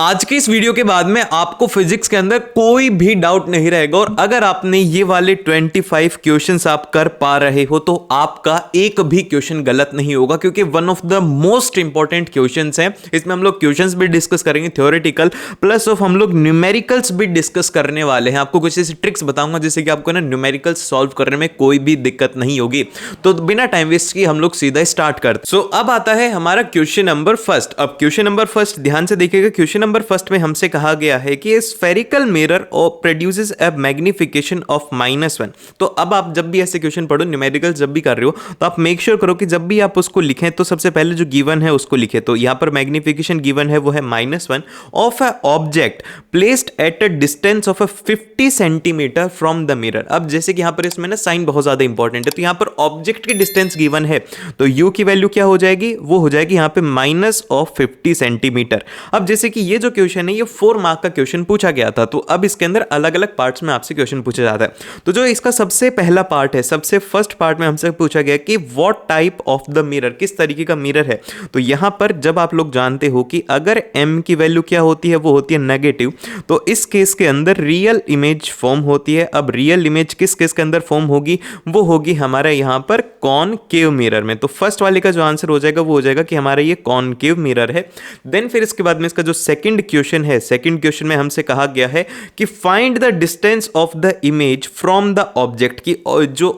आज के इस वीडियो के बाद में आपको फिजिक्स के अंदर कोई भी डाउट नहीं रहेगा और अगर आपने ये वाले 25 क्वेश्चंस आप कर पा रहे हो तो आपका एक भी क्वेश्चन गलत नहीं होगा, क्योंकि one of the most important questions हैं। इसमें हम लोग क्वेश्चंस भी डिस्कस करेंगे थ्योरेटिकल प्लस ऑफ हम लोग न्यूमेरिकल्स भी डिस्कस करने वाले हैं। आपको कुछ ऐसी ट्रिक्स बताऊंगा जिससे कि आपको ना न्यूमेरिकल्स सॉल्व करने में कोई भी दिक्कत नहीं होगी। तो बिना टाइम वेस्ट किए हम लोग सीधा स्टार्ट करते। सो अब आता है हमारा क्वेश्चन नंबर फर्स्ट। अब क्वेश्चन नंबर फर्स्ट ध्यान से देखिएगा। क्वेश्चन नंबर फर्स्ट में हमसे कहा गया है कि spherical mirror produces a magnification of -1। तो अब आप जब भी ऐसे क्वेश्चन पढ़ो, न्यूमेरिकल जब भी कर रहे हो, तो आप मेक श्योर करो कि जब भी आप उसको लिखें तो सबसे पहले जो गिवन है उसको लिखें। तो यहां पर मैग्निफिकेशन गिवन है वो है -1 of a object placed at a distance of 50 centimetre from the mirror. अब जैसे कि यहां पर इसमें ना साइन बहुत ज्यादा इंपॉर्टेंट है, तो यहां पर ऑब्जेक्ट की डिस्टेंस गिवन है तो u की वैल्यू क्या हो जाएगी, वो हो जाएगी यहां पे -50 सेंटीमीटर। अब जैसे कि ये जो क्वेश्चन है ये 4 मार्क का क्वेश्चन पूछा गया था, तो अब इसके अंदर अलग अलग पार्ट्स में आपसे क्वेश्चन पूछा जाता है। तो जो इसका सबसे पहला पार्ट है, सबसे फर्स्ट पार्ट में हमसे पूछा गया कि what type of the mirror, किस तरीके का मिरर है। तो यहां पर जब आप लोग जानते हो कि अगर m की वैल्यू क्या होती है, वो होती है नेगेटिव, तो इस केस के अंदर रियल इमेज फॉर्म होती है। अब रियल इमेज किस केस के अंदर फॉर्म होगी, वो होगी हमारा यहां पर कॉनकेव मिरर में। तो फर्स्ट वाले का जो आंसर हो जाएगा वो हो जाएगा कि हमारा ये कॉनकेव मिरर है। देन फिर इसके बाद में इसका जो सेकंड क्वेश्चन है, सेकंड क्वेश्चन में हमसे कहा गया है कि find the distance of the image from the object की, जो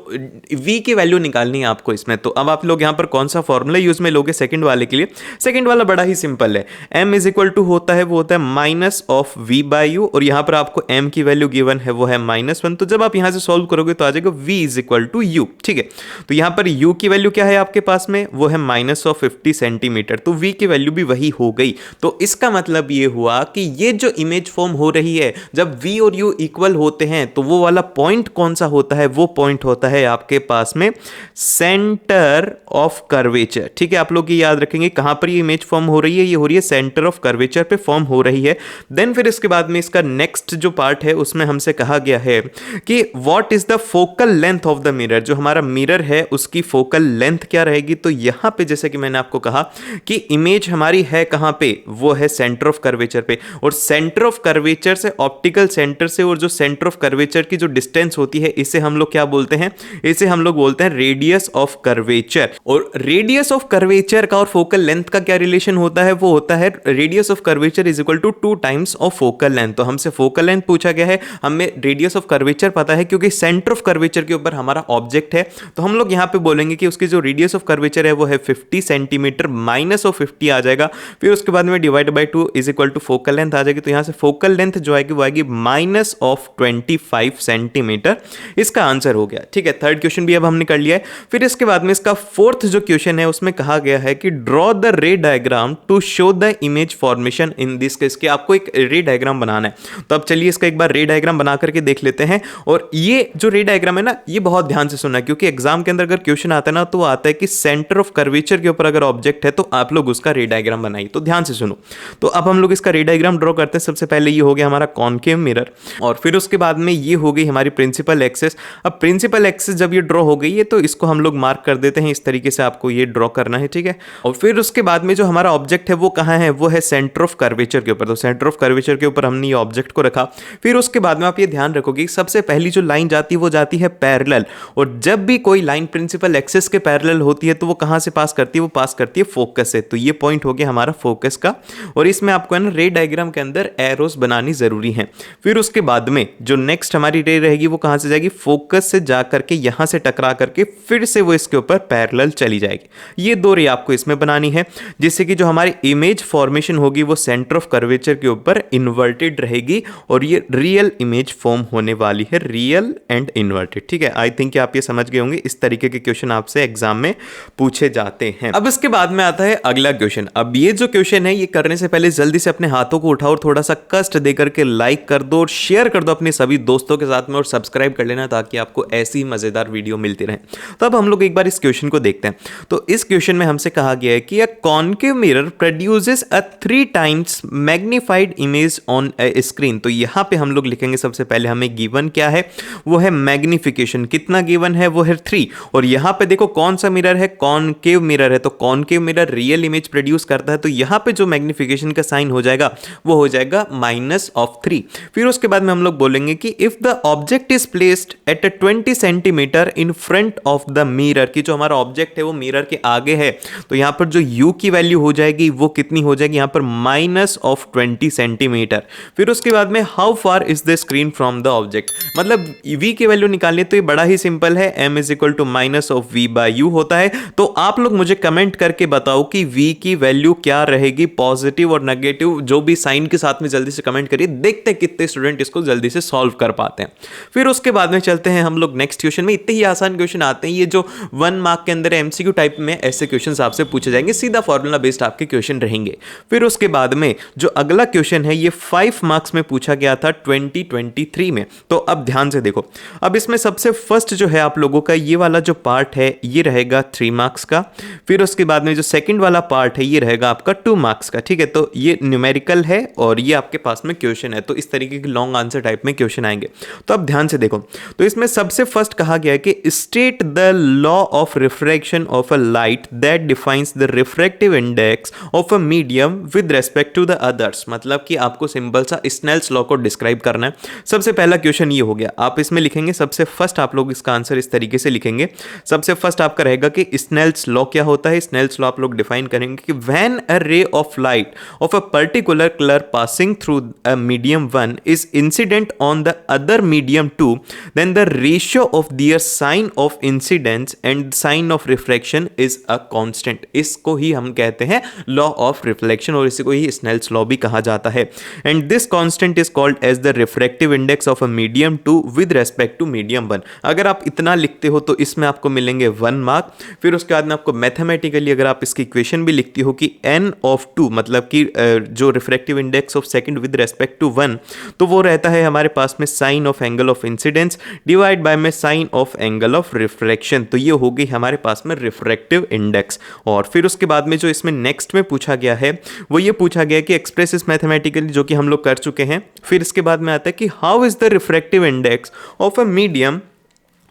v की वैल्यू निकालनी है आपको इसमें। तो अब आप लोग यहां पर कौन सा फॉर्मूला यूज में लोगे सेकंड वाले के लिए। सेकंड वाला बड़ा ही सिंपल है, m इज इक्वल टू होता है वो होता है minus of v by you, और यहां पर आपको m की वैल्यू गिवन है वो है -1। तो जब आप यहां से सॉल्व करोगे तो आ जाएगा v is equal to u. ठीक है, तो यहां पर u की वैल्यू क्या है आपके पास में, वो है -50 सेंटीमीटर, तो v की वैल्यू भी वही हो गई। तो इसका मतलब ये हुआ कि ये जो इमेज फॉर्म हो रही है, जब v और u इक्वल होते हैं तो वो वाला पॉइंट कौन सा होता है, वो पॉइंट होता है आपके पास में सेंटर ऑफ कर्वेचर। ठीक है, आप लोग ये याद रखेंगे कहां पर ये इमेज फॉर्म हो रही है, ये हो रही है सेंटर ऑफ कर्वेचर पे फॉर्म हो रही है। देन फिर इसके बाद में इसका नेक्स्ट जो पार्ट है उसमें हमसे कहा गया है कि what is the focal length of the mirror, जो हमारा मिरर है उसकी फोकल लेंथ क्या रहेगी। तो यहां पे जैसे कि मैंने आपको कहा कि इमेज हमारी है कहां पे, वो है सेंटर ऑफ कर्वेचर पे, और सेंटर ऑफ कर्वेचर से ऑप्टिकल सेंटर से, और जो सेंटर ऑफ कर्वेचर की जो डिस्टेंस होती है इसे हम लोग क्या बोलते हैं, इसे हम लोग बोलते हैं रेडियस ऑफ कर्वेचर। और रेडियस ऑफ कर्वेचर का और फोकल लेंथ का क्या रिलेशन होता है, वो होता है radius of curvature is equal to 2 times of focal length. तो हमसे फोकल लेंथ पूछा गया है, हमें रेडियस ऑफ कर्वेचर पता है क्योंकि सेंटर ऑफ कर्वेचर के ऊपर हमारा ऑब्जेक्ट है। तो हम लोग यहां पे बोलेंगे कि उसकी जो रेडियस ऑफ कर्वेचर है वो है 50 सेंटीमीटर, माइनस ऑफ 50 आ जाएगा, फिर उसके बाद में divide by 2 is equal to focal length आ जाएगी। तो यहां से फोकल लेंथ जो आएगी वो आएगी -25 सेंटीमीटर। इसका आंसर हो गया। ठीक है, थर्ड क्वेश्चन भी अब हमने कर लिया है। फिर इसके बाद में इसका फोर्थ जो क्वेश्चन है उसमें कहा गया है कि draw the ray diagram to show the image formation in this case, कि आपको एक रे डायग्राम बनाना है। तो अब चलिए इसका एक बार रे डायग्राम बना करके देख लेते हैं। और ये जो रे डायग्राम है ना, ये बहुत ध्यान से सुनना, क्योंकि एग्जाम के अंदर अगर क्वेश्चन आता है ना तो आता है कि सेंटर ऑफ कर्वेचर के ऊपर अगर ऑब्जेक्ट है तो आप लोग उसका रे डायग्राम बनाइए। तो ध्यान से सुनो। तो अब हम लोग इसका रे डायग्राम ड्रॉ करते हैं। सबसे पहले ये हो गया हमारा कॉनकेव मिरर, और फिर उसके बाद में ये हो गई हमारी प्रिंसिपल एक्सिस। अब प्रिंसिपल एक्सिस जब ये ड्रॉ हो गई है तो इसको हम लोग मार्क कर देते हैं, इस तरीके से आपको ये ड्रॉ करना है। ठीक है, और फिर उसके बाद में जो हमारा ऑब्जेक्ट है वो कहाँ है, वो है सेंटर ऑफ कर्वेचर के ऊपर। तो सेंटर ऑफ कर्वेचर के ऊपर हमने ये ऑब्जेक्ट को रखा। फिर उसके बाद में आप ये ध्यान रखोगे सबसे पहली जो लाइन जाती है वो जाती है पैरेलल, और जब भी कोई लाइन प्रिंसिपल एक्सिस के पैरेलल होती है तो वो कहाँ से पास करती है, वो पास करती है फोकस से। तो ये पॉइंट हो गया हमारा फोकस का, और इसमें आपको है ना रे डायग्राम के अंदर एरोस बनानी जरूरी है। फिर उसके बाद में जो नेक्स्ट हमारी रे रहेगी वो कहां से जाएगी, फोकस से जा करके यहां से टकरा करके फिर से वो इसके ऊपर पैरेलल चली जाएगी। ये दो रे आपको इसमें बनानी है, जिससे कि जो हमारी इमेज फॉर्मेशन होगी वो सेंटर ऑफ कर्वेचर के ऊपर इन्वर्टेड रहेगी, और ये रियल इमेज फॉर्म होने वाली है, रियल एंड इन्वर्टेड। ठीक है, आई थिंक आप ये समझ गए होंगे। इस तरीके के क्वेश्चन आपसे एग्जाम में पूछे जाते हैं। अब इसके बाद में आता है अगला क्वेश्चन। अब ये जो क्वेश्चन है ये करने से पहले जल्दी से अपने हाथों को उठाओ और थोड़ा सा कष्ट देकर के लाइक कर दो और शेयर कर दो अपने सभी दोस्तों के साथ में, और सब्सक्राइब कर लेना ताकि आपको ऐसी ही मजेदार वीडियो मिलती रहे। तो अब हम लोग एक बार इस क्वेश्चन को देखते हैं। तो इस क्वेश्चन में हमसे कहा गया है कि a concave mirror produces a 3 times magnified image on a screen. तो यहां पे हम लोग लिखेंगे सबसे पहले हमें गिवन क्या है, वो है मैग्निफिकेशन। कितना गिवन है, वो है 3। और यहां पे देखो कौन सा मिरर है, कॉनकेव मिरर है। तो concave mirror real image produce करता है, तो यहां पे जो मैग्निफिकेशन का साइन हो जाएगा वो हो जाएगा -3। फिर उसके बाद में हम लोग बोलेंगे कि if the object is placed at 20 centimetre in front of the mirror, की जो हमारा ऑब्जेक्ट है वो मिरर के आगे है, तो यहां पर जो u की वैल्यू हो जाएगी वो कितनी हो जाएगी यहां पर -20 सेंटीमीटर। फिर उसके बाद में how far is the screen from the object, मतलब v की वैल्यू निकालनी तो ये बड़ा ही सिंपल है, m is equal to -v/u होता है। तो आप लोग मुझे कमेंट करके बताओ कि v की वैल्यू क्या रहेगी, पॉजिटिव और नेगेटिव, जो भी साइन के साथ में जल्दी से कमेंट करिए, देखते हैं कितने स्टूडेंट इसको जल्दी से सॉल्व कर पाते हैं। फिर उसके बाद में चलते हैं हम लोग नेक्स्ट क्वेश्चन में। इतने ही आसान क्वेश्चन आते हैं, ये जो 1 मार्क के अंदर एमसीक्यू टाइप में ऐसे क्वेश्चंस आपसे पूछे जाएंगे, सीधा फॉर्मूला बेस्ड आपके क्वेश्चन रहेंगे। फिर उसके बाद में जो अगला क्वेश्चन है ये 5 मार्क्स में पूछा गया था 2023 में। तो अब ध्यान से देखो, अब इसमें सबसे फर्स्ट जो है आप लोगों का ये वाला जो पार्ट है ये रहेगा 3 मार्क्स का। फिर उसके बाद में जो सेकंड वाला पार्ट है ये रहेगा आपका 2 मार्क्स का, ठीक है। तो ये न्यूमेरिकल है और ये आपके पास में क्वेश्चन है, तो इस तरीके के लॉन्ग आंसर टाइप में क्वेश्चन आएंगे। तो अब ध्यान से देखो, तो इसमें सबसे फर्स्ट कहा गया है कि state the law of refraction of a light that defines the refractive index of a medium with respect to the others, मतलब कि आपको सिंपल सा स्नेल्स लॉ को डिस्क्राइब करना है। सबसे पहला क्वेश्चन ये हो गया, आप इसमें लिखेंगे सबसे फर्स्ट, आप लोग इसका आंसर इस तरीके से लिखेंगे। सबसे फर्स्ट आपका रहेगा कि स्नेल्स लॉ क्या होता है। स्नेल्स लॉ आप लोग डिफाइन करेंगे कि when a ray of light of a particular colour passing through a medium 1 is incident on the other medium 2, then the ratio of their sine of incidence and sine of refraction is a constant. इसको ही हम कहते हैं law of reflection और इसी को ही Snell's law भी कहा जाता है। And this constant is called as the refractive index of a medium 2 with respect to medium 1। अगर आप इतना लिखते हो तो इसमें आपको मिलेंगे 1 मार्क। फिर उसके बाद में आपको मैथमेटिकली अगर आप इसकी इक्वेशन भी लिखती हो कि n ऑफ 2, मतलब कि जो refractive index of second with respect to 1, तो वो रहता है हमारे पास में sine of angle of incidence divide by में sine of angle of refraction. तो ये हो गई हमारे पास में रिफ्रैक्टिव इंडेक्स। और फिर उसके बाद में जो इसमें नेक्स्ट में पूछा गया है वो ये पूछा गया कि एक्सप्रेस इस मैथमेटिकली, जो कि हम लोग कर चुके हैं। फिर इसके बाद में आता है कि how is the refractive index of a medium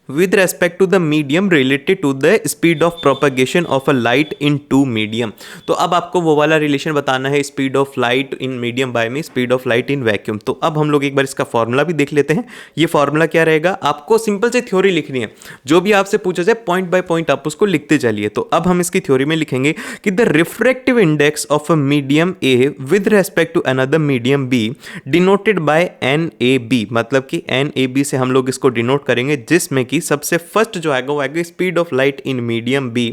with respect to the medium related to the speed of propagation of a light in two medium। तो अब आपको वो वाला रिलेशन बताना है, speed of light in medium by में speed of light in vacuum. तो अब हम लोग एक बार इसका फॉर्मूला भी देख लेते हैं। ये फॉर्मूला क्या रहेगा, आपको सिंपल से थ्योरी लिखनी है, जो भी आपसे पूछा जाए पॉइंट बाय पॉइंट आप उसको लिखते चलिए। तो अब हम इसकी थ्योरी में लिखेंगे कि the refractive index of a medium A with respect to another medium B denoted by NAB, मतलब कि NAB से हम लोग इसको डिनोट करेंगे, जिसमें कि सबसे फर्स्ट जो आएगा वो आएगा speed of light in medium B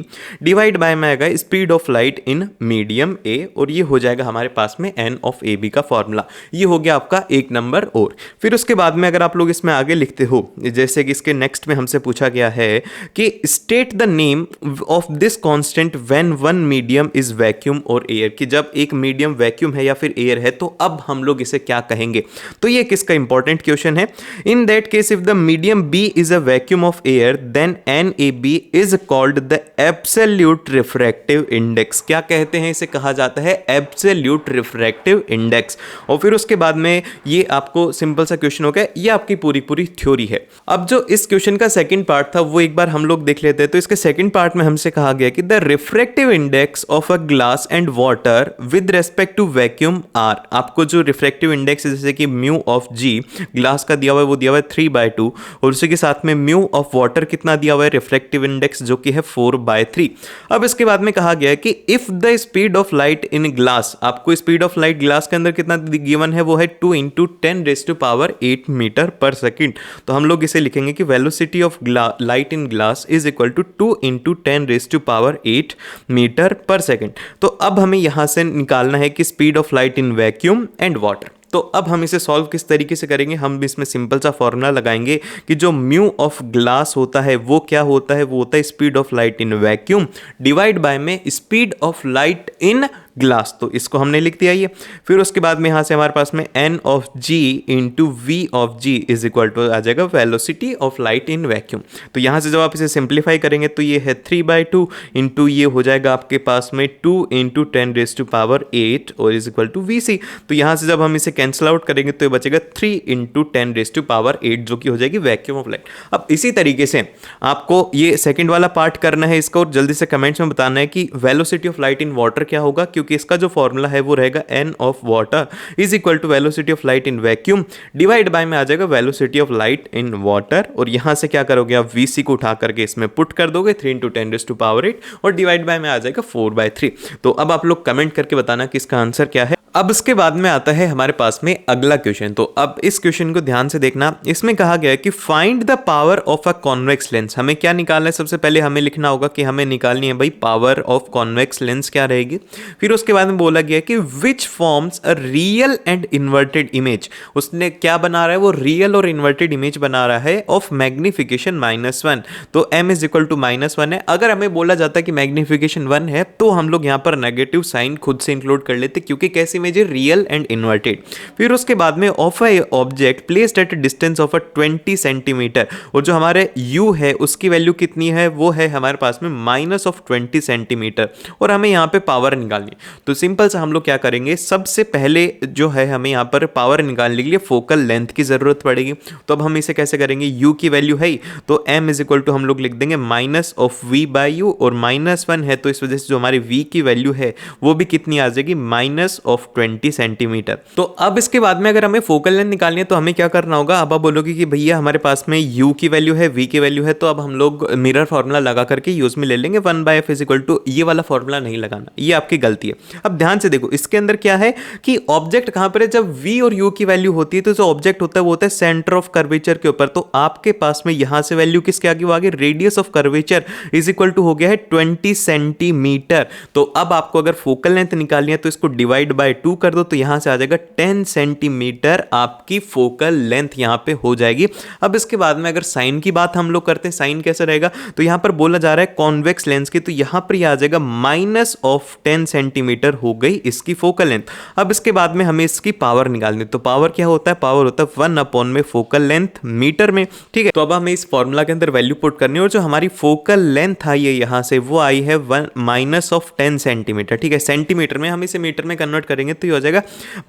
divide by में आएगा speed of light in medium A, और ये हो जाएगा हमारे पास में n ऑफ AB का फॉर्मूला। ये हो गया आपका 1 नंबर। और फिर उसके बाद में अगर आप लोग इसमें आगे लिखते हो, जैसे कि इसके नेक्स्ट में हमसे पूछा गया है कि state the name of this constant when one medium is vacuum और एयर, कि जब एक मीडियम वैक्यूम है या फिर एयर है तो अब हम लोग इसे क्या कहेंगे। तो ये किसका इंपॉर्टेंट क्वेश्चन है। In that case if the medium B is a vacuum of air then NAB is called the absolute refractive index. क्या कहते हैं इसे, कहा जाता है एब्सोल्यूट रिफ्रैक्टिव इंडेक्स। और फिर उसके बाद में ये आपको सिंपल सा क्वेश्चन हो गया, ये आपकी पूरी पूरी थ्योरी है। अब जो इस क्वेश्चन का सेकंड पार्ट था वो एक बार हम लोग देख लेते हैं। तो इसके सेकंड पार्ट में हमसे कहा गया कि the refractive index of a glass and water with respect to vacuum are. आपको जो रिफ्रैक्टिव इंडेक्स जैसे कि म्यू ऑफ जी ग्लास का दिया हुआ है वो दिया हुआ है 3/2, और उसी के साथ में म्यू ऑफ वाटर कितना दिया हुआ है रिफ्रैक्टिव इंडेक्स जो कि है 4/3। अब इसके बाद में कहा गया है कि if the speed of light in glass, आपको स्पीड ऑफ लाइट ग्लास के अंदर कितना गिवन है वो है 2 × 10⁸ मीटर पर सेकेंड। तो हम लोग इसे लिखेंगे कि velocity of light in glass is equal to 2 × 10⁸ metre पर सेकेंड। तो अब हमें यहां से निकालना है कि speed of light in vacuum and water. तो अब हम इसे सॉल्व किस तरीके से करेंगे, हम इसमें सिंपल सा फॉर्मूला लगाएंगे कि जो म्यू ऑफ ग्लास होता है वो क्या होता है, वो होता है speed of light in vacuum divide by में speed of light in glass. तो इसको हमने लिख दिया ये। फिर उसके बाद में यहाँ से हमारे पास में n of g into v of g is equal to आ जाएगा velocity of light in vacuum. तो यहाँ से जब आप इसे सिंप्लीफाई करेंगे तो ये है 3/2 इंटू ये हो जाएगा आपके पास में 2 × 10⁸ और इज इक्वल टू vc। तो यहाँ से जब हम इसे कैंसिल आउट करेंगे तो ये बचेगा 3 × 10⁸ जो कि हो जाएगी वैक्यूम ऑफ लाइट। अब इसी तरीके से आपको ये सेकेंड वाला पार्ट करना है इसका, और जल्दी से कमेंट्स में बताना है कि velocity of light in water क्या होगा, क्योंकि क्योंकि इसका जो फॉर्मूला है वो रहेगा n of water is equal to velocity of light in vacuum divide by में आ जाएगा velocity of light in water, और यहां से क्या करोगे आप vc को उठा करके इसमें पुट कर दोगे 3 × 10⁸ और डिवाइड बाय में आ जाएगा 4/3। तो अब आप लोग कमेंट करके बताना कि इसका आंसर क्या है। अब इसके बाद में आता है हमारे पास में अगला क्वेश्चन। तो अब इस क्वेश्चन को ध्यान से देखना, इसमें कहा गया है कि find the power of a convex lens. हमें क्या निकालना है, सबसे पहले हमें लिखना होगा कि हमें निकालनी है भाई पावर ऑफ कॉन्वेक्स लेंस क्या रहेगी। फिर उसके बाद में बोला गया कि which forms a real and inverted image. उसने क्या बना रहा है, वो रियल और इन्वर्टेड इमेज बना रहा है ऑफ मैग्निफिकेशन -1। तो m इज इक्वल टू -1 है। अगर हमें बोला जाता है कि मैग्निफिकेशन 1 है तो हम लोग यहाँ पर नेगेटिव साइन खुद से इंक्लूड कर लेते, क्योंकि कैसी इमेज है, रियल एंड इन्वर्टेड। फिर उसके बाद में of a object placed at distance of 20 centimetre, और जो हमारे u है उसकी वैल्यू कितनी है, वो है हमारे पास में -20 सेंटीमीटर, और हमें यहाँ पे पावर निकालनी। तो सिंपल सा हम लोग क्या करेंगे, सबसे पहले जो है हमें यहाँ पर पावर निकालने के लिए फोकल लेंथ की जरूरत पड़ेगी। तो अब हम इसे कैसे करेंगे, u की वैल्यू है तो m इज इक्वल टू हम लोग लिख देंगे -v/u, और -1 है तो इस वजह से जो हमारी v की वैल्यू है वो भी कितनी आ जाएगी, -20 सेंटीमीटर। तो अब इसके बाद में अगर हमें फोकल लेंथ निकालनी है तो हमें क्या करना होगा। अब आप बोलोगे कि भैया हमारे पास में u की वैल्यू है, v की वैल्यू है, तो अब हम लोग मिरर फॉर्मूला लगा करके यूज में ले लेंगे 1/f इज इक्वल टू, ये वाला फॉर्मूला नहीं लगाना, ये आपकी गलती है। अब ध्यान से देखो, इसके अंदर क्या है कि ऑब्जेक्ट कहां पर है, जब v और u की वैल्यू होती है तो जो ऑब्जेक्ट होता है वो होता है सेंटर ऑफ कर्वेचर के ऊपर। तो आपके पास में यहां से वैल्यू किसके आगे, वो आगे radius of curvature is equal to हो गया है 20 सेंटीमीटर। तो अब आपको अगर फोकल लेंथ निकालनी है तो इसको डिवाइड बाय 2 कर दो, तो यहां से आ जाएगा 10 सेंटीमीटर आपकी फोकल लेंथ यहां पे हो जाएगी। अब इसके बाद में अगर साइन की बात हम लोग करते हैं, साइन कैसे रहेगा, तो यहां पर बोला जा रहा है कॉन्वेक्स लेंस की, तो यहां पर आ जाएगा -10 सेंटीमीटर हो गई इसकी फोकल लेंथ। अब इसके बाद में हमें इसकी पावर निकालनी, तो पावर क्या होता है, पावर होता है 1 में फोकल लेंथ मीटर में, ठीक है। तो अब हमें इस फॉर्मूला के अंदर वैल्यू पुट करनी है, और जो हमारी फोकल लेंथ आई है यहां से वो आई है -10 सेंटीमीटर, ठीक है। सेंटीमीटर में हम इसे मीटर में कन्वर्ट करेंगे तो ये हो जाएगा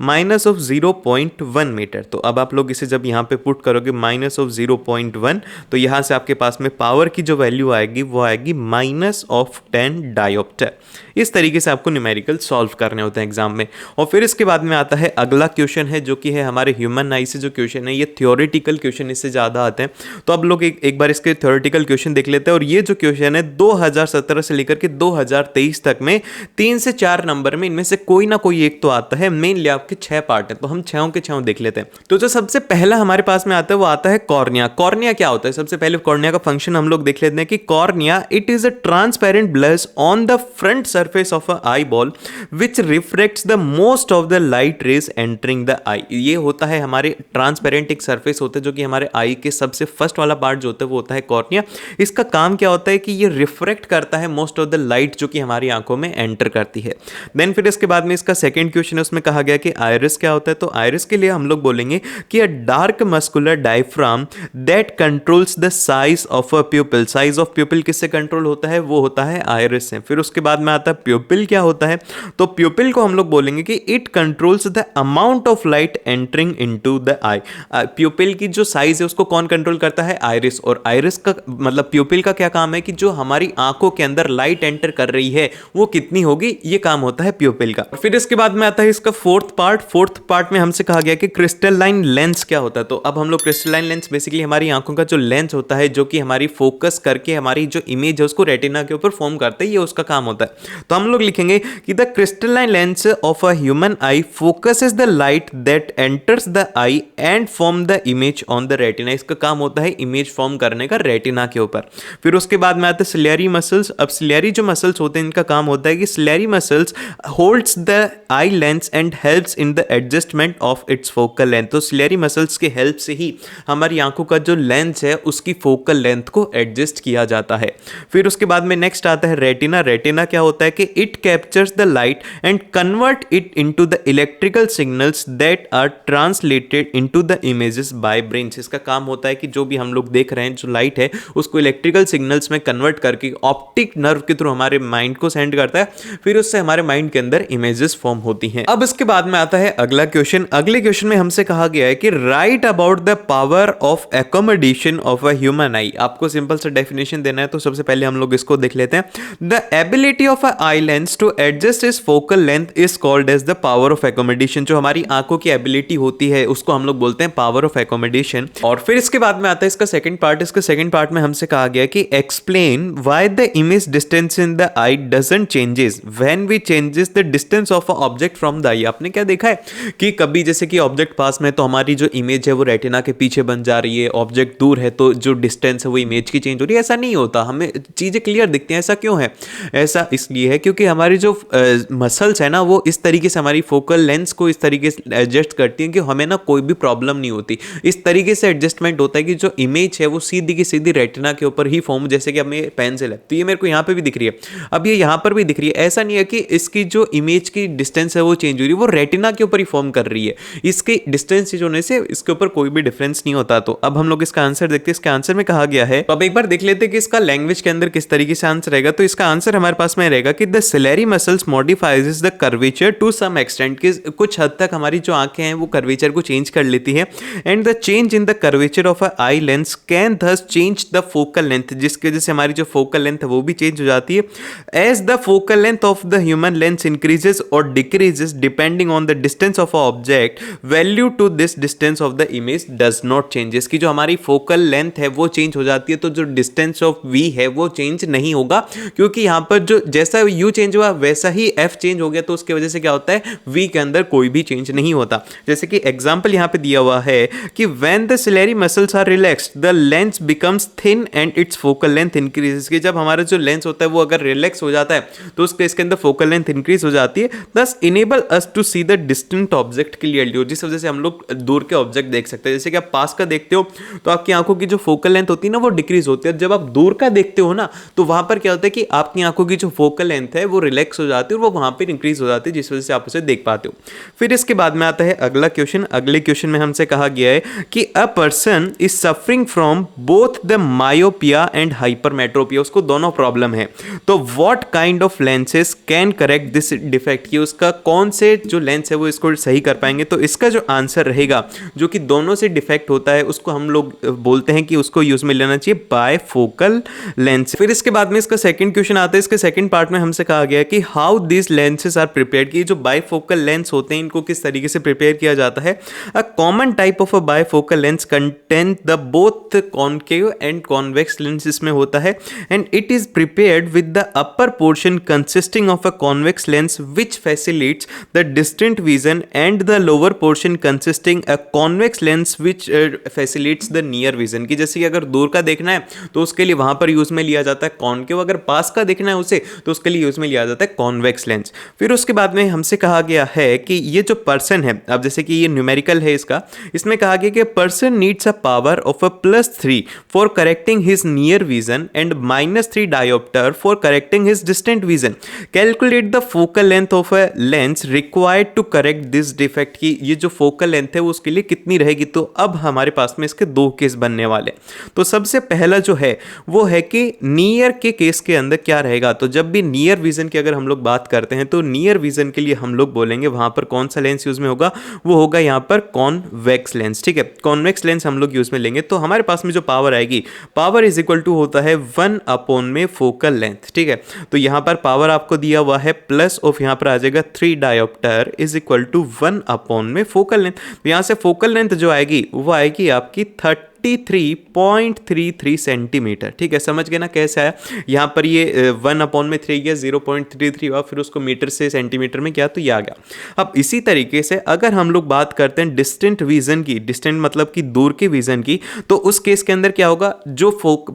-0.1 मीटर। तो अब आप लोग इसे जब यहाँ पे पुट करोगे -0.1, तो यहाँ से आपके पास में पावर की जो वैल्यू आएगी वो आएगी -10 डायोप्टर। इस तरीके से आपको न्यूमेरिकल सॉल्व करने होते हैं एग्जाम में। और फिर इसके बाद में आता है अगला क्वेश्चन है जो कि है हमारे ह्यूमन आई से जो क्वेश्चन है, ये थ्योरेटिकल क्वेश्चन इससे ज़्यादा आते हैं। तो अब लोग एक बार इसके थ्योरेटिकल क्वेश्चन देख लेते हैं। और ये जो क्वेश्चन है 2017 से लेकर के 2023 तक में 3 से 4 नंबर में इनमें से कोई ना कोई एक तो आता है। मेनली आपके 6 पार्ट है, तो हम 6 के 6 देख लेते हैं। तो जो सबसे पहला हमारे पास में आता है वो आता है कॉर्निया। कॉर्निया क्या होता है, सबसे पहले कॉर्निया का फंक्शन हम लोग देख लेते हैं कि cornea it is a transparent blush on the front surface of a eyeball which reflects the most of the light rays entering the eye. ये होता है हमारे ट्रांसपेरेंट एक सरफेस होता है जो कि हमारे आई के सबसे फर्स्ट वाला पार्ट जो होता है वो होता है कॉर्निया। इसका काम क्या होता है कि ये रिफ्लेक्ट करता है मोस्ट ऑफ द लाइट जो कि हमारी आंखों में एंटर करती है। देन फिर इसके बाद में इसका सेकंड क्वेश्चन है, उसमें कहा गया कि आइरिस क्या होता है। तो आइरिस के लिए हम लोग बोलेंगे कि अ dark muscular diaphragm that controls the size of a प्यूपिल। Size of प्यूपिल किससे कंट्रोल होता है, वो होता है आइरिस से। फिर उसके बाद में आता है प्यूपिल क्या होता है, तो प्यूपिल को हम लोग बोलेंगे कि it controls the amount of light entering into the आई। प्यूपिल की जो साइज है उसको कौन कंट्रोल करता है, आइरिस। और आइरिस का मतलब प्यूपिल का क्या काम है कि जो हमारी आंखों के अंदर लाइट एंटर कर रही है वो कितनी होगी, ये काम होता है प्यूपिल का। फिर इसके बाद में आता है इसका फोर्थ पार्ट में हमसे कहा गया कि क्रिस्टलाइन लेंस क्या होता है। तो अब हम लोग क्रिस्टलाइन लेंस बेसिकली हमारी आंखों का जो लेंस होता है जो कि हमारी फोकस करके हमारी जो इमेज है उसको रेटिना के ऊपर फॉर्म करता है, ये उसका काम होता है। तो हम लोग लिखेंगे कि the crystalline lens of a human I focuses the light that enters the I and form the image on the retina. इसका काम होता है इमेज फॉर्म करने का रेटिना के ऊपर। फिर उसके बाद में आते हैं सिलियरी मसल्स। अब सिलियरी जो मसल्स होते हैं इनका काम होता है कि ciliary muscles holds the eye lens and helps in the adjustment of its focal length. तो सिलियरी मसल्स के हेल्प से ही हमारी आंखों का जो लेंस है उसकी फोकल लेंथ को एडजस्ट किया जाता है। फिर उसके बाद में नेक्स्ट आता है रेटिना। रेटिना क्या होता है कि it captures the light and convert it into the electrical signals that are translated into the images by brain. इसका काम होता है कि जो भी हम लोग देख रहे हैं जो लाइट है उसको इलेक्ट्रिकल सिग्नल्स में कन्वर्ट करके ऑप्टिक नर्व के थ्रू हमारे माइंड को सेंड करता है, फिर उससे हमारे माइंड के अंदर इमेजेस फॉर्म होती हैं। अब इसके बाद में आता है अगला क्वेश्चन। अगले क्वेश्चन में हमसे कहा गया है कि right about the power of accommodation of a human आई। आपको सिंपल सा डेफिनेशन देना है, तो सबसे पहले हम लोग इसको देख लेते हैं। The ability of a eye lens to adjust is focal length is called as the power of accommodation. जो हमारी आंखों की एबिलिटी होती है उसको हम लोग बोलते हैं पावर ऑफ एकोमोडेशन। और फिर इसके बाद में आता है इसका सेकंड पार्ट। इसका सेकंड पार्ट में हमसे कहा गया कि explain why the image distance in the eye doesn't changes when we changes the distance of a object from the eye. आपने क्या देखा है कि कभी जैसे कि ऑब्जेक्ट पास में तो हमारी जो इमेज है वो रेटिना के पीछे बन जा रही है, ऑब्जेक्ट दूर है तो जो डिस्टेंस है वो इमेज की चेंज हो रही है। ऐसा नहीं होता, हमें चीजें क्लियर दिखती हैं। ऐसा क्यों है? ऐसा इसलिए है क्योंकि हमारी जो मसल्स है ना वो इस तरीके से हमारी फोकल लेंस को इस तरीके से एडजस्ट करती हैं कि हमें ना कोई भी प्रॉब्लम नहीं होती। इस तरीके से एडजस्टमेंट होता है कि जो इमेज है वो सीधी की सीधी रेटिना के ऊपर ही फॉर्म, जैसे कि अब मेरे पेंसिल है तो ये मेरे को यहाँ पे भी दिख रही है, अब ये यहाँ पर भी दिख रही है। ऐसा नहीं है कि इसकी जो इमेज की डिस्टेंस है वो चेंज हो रही है, वो रेटिना के ऊपर ही फॉर्म कर रही है। इसके डिस्टेंस चेंज होने से इसके ऊपर कोई भी डिफरेंस नहीं होता। तो अब हम लोग इसका आंसर देखते हैं। इसके आंसर में कहा गया है, तो अब एक बार देख लेते हैं कि इसका लैंग्वेज के अंदर किस तरीके से आंसर रहेगा। तो इसका आंसर हमारे पास में रहेगा कि the ciliary muscles modifies the curvature to some extent, कि कुछ हद तक हमारी जो आंखें हैं वो कर्वेचर को चेंज कर लेती है। And the change in the curvature of a eye lens can thus change the focal length, जिसकी वजह से हमारी जो फोकल लेंथ है वो भी चेंज हो जाती है। As the focal length of the human lens increases और decreases depending on the distance of a object, value to this distance of the image does not changes, कि जो हमारी फोकल लेंथ है वो चेंज हो जाती है तो जो डिस्टेंस ऑफ वी है वो चेंज नहीं होगा, क्योंकि यहां पर जो जैसा यू चेंज हुआ वैसा ही एफ चेंज हो गया। तो उसकी वजह से क्या होता है, वी के अंदर कोई भी चेंज नहीं होता। जैसे कि एग्जांपल यहां पे दिया हुआ है कि when the ciliary muscles are relaxed the lens becomes thin and its focal length increases, कि जब हमारा जो लेंस होता है वो अगर रिलैक्स हो जाता है तो उसके इसके अंदर फोकल लेंथ इंक्रीज हो जाती है। Thus enable us to see the distant object clearly, जिस वजह से हम लोग दूर के ऑब्जेक्ट देख सकते हैं। जैसे कि आप पास का देखते हो तो आपकी आंखों की जो फोकल लेंथ होती है ना वो डिक्रीज होती है, जब आप दूर का देखते हो ना तो वहां पर क्या होता है कि आपकी आंखों की जो फोकल लेंथ है वो रिलैक्स हो जाती है और वो वहां पर इंक्रीज हो जाती है, जिस वजह से आप उसे देख पाते हो। फिर इसके बाद में आता है अगला क्वेश्चन। अगले क्वेश्चन में हमसे कहा गया है कि a person is suffering from both the myopia and hypermetropia, उसको दोनों प्रॉब्लम है। तो what kind of lenses can correct this defect, कि उसका कौन से जो लेंस है वो इसको सही कर पाएंगे। तो इसका जो आंसर रहेगा जो कि दोनों से डिफेक्ट होता है उसको हम लोग बोलते हैं कि उसको यूज में लेना चाहिए बायफोकल लेंस। फिर इसके बाद में इसका सेकंड क्वेश्चन आता है। इसके सेकंड पार्ट में हमसे कहा गया कि how this lenses are prepared, कि जो बायफोकल लेंस होते हैं इनको किस तरीके से प्रिपेयर किया जाता है। A common type of a bifocal lens contain the both concave and convex lens इसमें होता है, and it is prepared with the upper portion consisting of a convex lens which facilitates the distant vision and the lower portion consisting a convex lens which facilitates the near vision, की जैसे कि अगर दूर का देखना है तो उसके लिए वहां पर यूज में लिया जाता है कॉनकेव, अगर पास का देखना है उसे तो उसके लिए यूज में लिया जाता है कॉन्वेक्स लेंस। फिर उसके बाद में हमसे कहा गया है कि ये जो पर्सन है, अब जैसे कि ये न्यूमेरिकल है इसका, इसमें कहा गया कि person needs a power of a +3 for correcting his near vision and -3 dioptre for correcting his distant vision. Calculate the focal length of a lens required to correct this defect, की ये जो focal length है वो उसके लिए कितनी रहेगी। तो अब हमारे पास में इसके दो केस बनने वाले। तो सबसे पहला जो है वो है कि नियर के केस के अंदर क्या रहेगा। तो जब भी नियर विजन की अगर हम लोग बात करते हैं तो नियर विजन के लिए हम लोग बोलेंगे वहां पर कौन सा लेंस यूज में होगा, वो होगा यहाँ पर कॉन्वेक्स लेंस। ठीक है, कॉन्वेक्स लेंस हम लोग यूज में लेंगे। तो हमारे पास में जो पावर आएगी, पावर इज इक्वल टू होता है 1 में फोकल लेंथ। ठीक है, तो यहाँ पर पावर आपको दिया हुआ है प्लस ऑफ यहाँ पर आ जाएगा 3 डायोप्टर इज इक्वल टू 1 में फोकल लेंथ। तो यहाँ से फोकल लेंथ जो आएगी वो आएगी आपकी 33.33 सेंटीमीटर। ठीक है, समझ गए ना कैसे आया। यहाँ पर ये 1/3 गया, 0.33 हुआ, फिर उसको मीटर से सेंटीमीटर में किया तो ये आ गया। अब इसी तरीके से अगर हम लोग बात करते हैं डिस्टेंट विजन की, डिस्टेंट मतलब कि दूर के विजन की, तो उस केस के अंदर क्या होगा, जो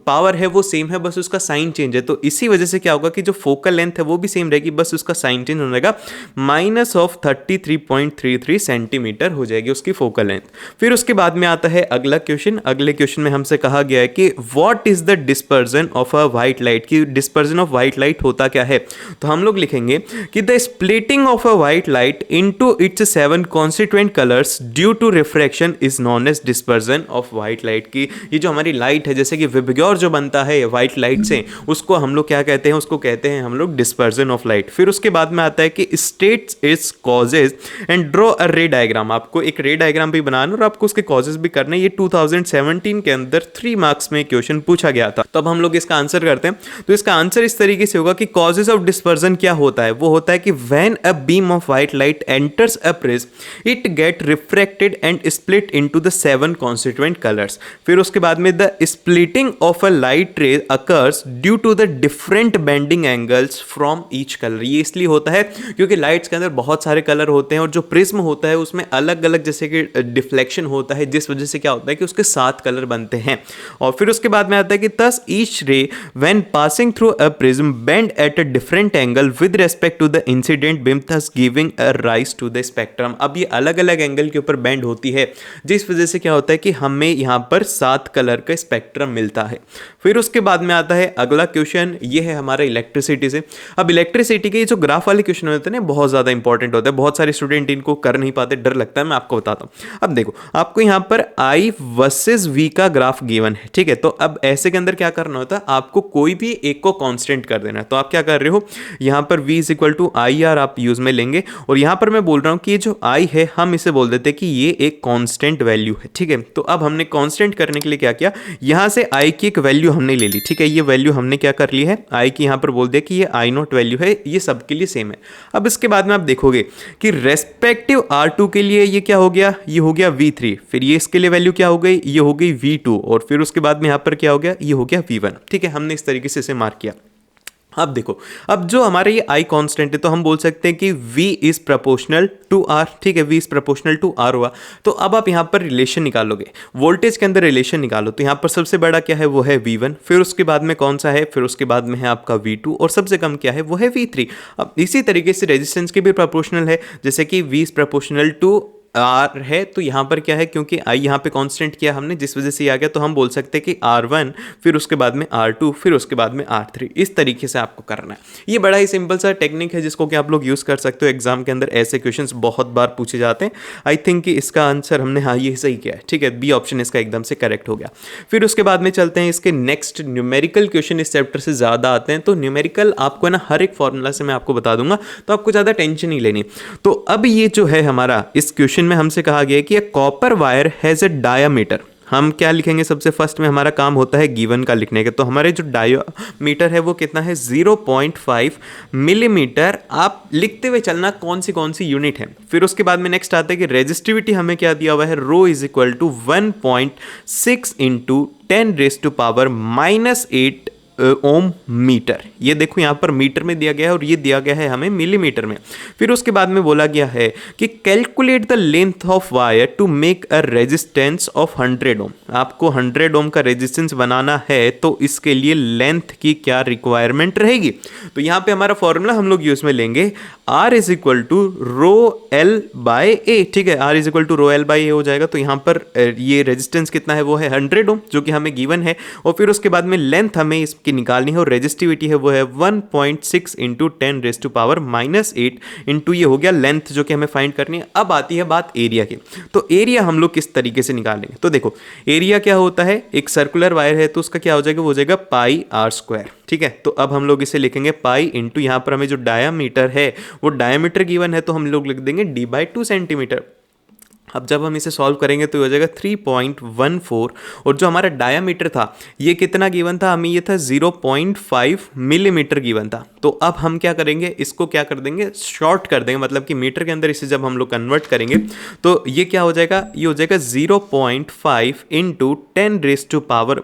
पावर है वो सेम है, बस उसका साइन चेंज है। तो इसी वजह से क्या होगा कि जो फोकल लेंथ है वो भी सेम रहेगी, बस उसका साइन चेंज हो जाएगा, -33.33 सेंटीमीटर हो जाएगी उसकी फोकल लेंथ। फिर उसके बाद में आता है अगला क्वेश्चन। अगले क्वेश्चन में हमसे कहा गया है कि what is the dispersion of a white light, कि डिस्पर्जन ऑफ व्हाइट लाइट होता क्या है। तो हम लोग लिखेंगे कि the splitting of a white light into its 7 constituent colours due to refraction is known as dispersion of white light, की ये जो हमारी लाइट है, जैसे कि विबग्योर जो बनता है व्हाइट लाइट से, उसको हम लोग क्या कहते हैं, उसको कहते हैं हम लोग डिस्पर्जन ऑफ लाइट। फिर उसके बाद में आता है कि states its causes and draw a रे डायग्राम, आपको एक रे डायग्राम भी बनाना और आपको उसके कॉजेज भी करने। ये 2017 के अंदर 3 मार्क्स में क्वेश्चन पूछा गया था। तो अब हम लोग इसका आंसर करते हैं। तो इसका आंसर इस तरीके से होगा कि कॉजेज ऑफ डिस्पर्जन क्या होता है, वो होता है कि when a beam of white light enters a prism it get refracted and split into the 7 constituent colours. फिर उसके बाद में the splitting of a light ray occurs due to the different bending angles from each colour. ये इसलिए होता है क्योंकि lights के अंदर बहुत सारे कलर होते हैं और जो प्रिज्म होता है उसमें अलग अलग जैसे कि डिफ्लेक्शन होता है, जिस वजह से क्या होता है कि उसके 7 कलर बनते हैं। और फिर उसके बाद में आता है कि thus each ray when passing through a prism bend at a different angle with respect to the incident beam thus giving a rise to the spectrum। अब ये अलग अलग एंगल के ऊपर बेंड होती है, जिस वजह से क्या होता है कि हमें यहाँ पर 7 कलर का स्पेक्ट्रम मिलता है। फिर उसके बाद में आता है अगला क्वेश्चन, ये है हमारा इलेक्ट्रिसिटी से। अब इलेक्ट्रिसिटी के जो ग्राफ वाले क्वेश्चन होते हैं ना, बहुत ज़्यादा इंपॉर्टेंट होता है, बहुत सारे स्टूडेंट इनको कर नहीं पाते, डर लगता है। मैं आपको बताता हूँ। अब देखो, आपको यहाँ पर I वर्सेस V का ग्राफ गिवन है, ठीक है। तो अब ऐसे के अंदर क्या करना होता है, आपको कोई भी एक को कांस्टेंट कर देना है। तो आप क्या कर रहे हो, यहाँ पर V is equal to I R आप यूज में लेंगे, और यहाँ पर मैं बोल रहा हूँ कि ये जो I है हम इसे बोल देते हैं कि ये एक कांस्टेंट वैल्यू है, ठीक है। तो अब हमने कांस्टेंट करने के लिए क्या किया, यहाँ से I की एक वैल्यू हमने ले ली, ठीक है। ये वैल्यू हमने क्या कर ली है, I की यहाँ पर बोल दिया कि ये I0 वैल्यू है, ये सबके लिए सेम है। अब इसके बाद में आप देखोगे कि रेस्पेक्टिव R2 के लिए ये क्या हो गया, ये हो गया V3, फिर ये इसके लिए वैल्यू क्या हो गई, ये हो गई V2, और फिर उसके बाद में यहाँ पर क्या हो गया, ये हो गया V1, ठीक है। हमने इस तरीके से इसे मार्क किया। अब देखो, अब जो हमारा ये I कांस्टेंट है, तो हम बोल सकते हैं कि V is proportional to R, ठीक है। V is proportional to R हुआ। तो अब आप यहाँ पर रिलेशन निकालोगे, वोल्टेज के अंदर रिलेशन निकालो। तो यहाँ पर सबसे बड़ा क्या है, वो है V1, फिर उसके बाद में कौन सा है, फिर उसके बाद में है आपका V2, और सबसे कम क्या है, वो है V3। अब इसी तरीके से रेजिस्टेंस के भी प्रोपोर्शनल है, जैसे कि V is proportional to R है, तो यहाँ पर क्या है, क्योंकि I यहाँ पे कांस्टेंट किया हमने, जिस वजह से ये आ गया। तो हम बोल सकते हैं कि R1, फिर उसके बाद में R2, फिर उसके बाद में R3। इस तरीके से आपको करना है। ये बड़ा ही सिंपल सा टेक्निक है जिसको कि आप लोग यूज़ कर सकते हो एग्जाम के अंदर। ऐसे क्वेश्चंस बहुत बार पूछे जाते हैं। आई थिंक कि इसका आंसर हमने हाँ ये सही किया है, ठीक है। बी ऑप्शन इसका एकदम से करेक्ट हो गया। फिर उसके बाद में चलते हैं इसके नेक्स्ट, न्यूमेरिकल क्वेश्चन इस चैप्टर से ज़्यादा आते हैं। तो न्यूमेरिकल आपको ना हर एक फॉर्मूला से मैं आपको बता दूंगा, तो आपको ज़्यादा टेंशन नहीं लेनी। तो अब ये जो है हमारा, इस क्वेश्चन में हमसे कहा गया कि copper wire has a diameter. हम क्या लिखेंगे, सबसे फर्स्ट में हमारा काम होता है गिवन का लिखने का। तो हमारे जो डायामीटर है वो कितना है, 0.5 मिलीमीटर। आप लिखते हुए चलना कौन सी यूनिट है। फिर उसके बाद में नेक्स्ट आता है कि रेजिस्टिविटी हमें क्या दिया हुआ है, rho is equal to 1.6 into 10⁻⁻8 ohm metre. ये देखो यहाँ पर मीटर में दिया गया है और ये दिया गया है हमें मिलीमीटर में। फिर उसके बाद में बोला गया है कि calculate the length of wire to make a resistance of 100 ohm. आपको 100 ओम का रेजिस्टेंस बनाना है, तो इसके लिए लेंथ की क्या रिक्वायरमेंट रहेगी। तो यहाँ पे हमारा फॉर्मूला हम लोग यूज में लेंगे, R is equal to rho l by a, ठीक है। R is equal to rho l by a हो जाएगा। तो यहाँ पर ये रेजिस्टेंस कितना है, वो है 100 ओम, जो कि हमें गिवन है। और फिर उसके बाद में लेंथ हमें की निकालनी है, और रेजिस्टिविटी है वो है 1.6 इंटू 10⁻⁻8 इंटू ये हो गया लेंथ, जो कि हमें फाइंड करनी है। अब आती है बात एरिया की। तो एरिया हम लोग किस तरीके से निकालेंगे, तो देखो एरिया क्या होता है, एक सर्कुलर वायर है तो उसका क्या हो जाएगा, वो हो जाएगा πr², ठीक है। तो अब हम लोग इसे लिखेंगे पाई इंटू, यहाँ पर हमें जो डायामीटर है वो डायामीटर गिवन है, तो हम लोग लिख देंगे d/2 सेंटीमीटर। अब जब हम इसे सॉल्व करेंगे तो हो जाएगा 3.14, और जो हमारा डायामीटर था ये कितना गिवन था हमें, ये था 0.5 मिलीमीटर गिवन था। तो अब हम क्या करेंगे, इसको क्या कर देंगे, शॉर्ट कर देंगे, मतलब कि मीटर के अंदर इसे जब हम लोग कन्वर्ट करेंगे तो ये क्या हो जाएगा, ये हो जाएगा 0.5 इंटू 10⁻⁻4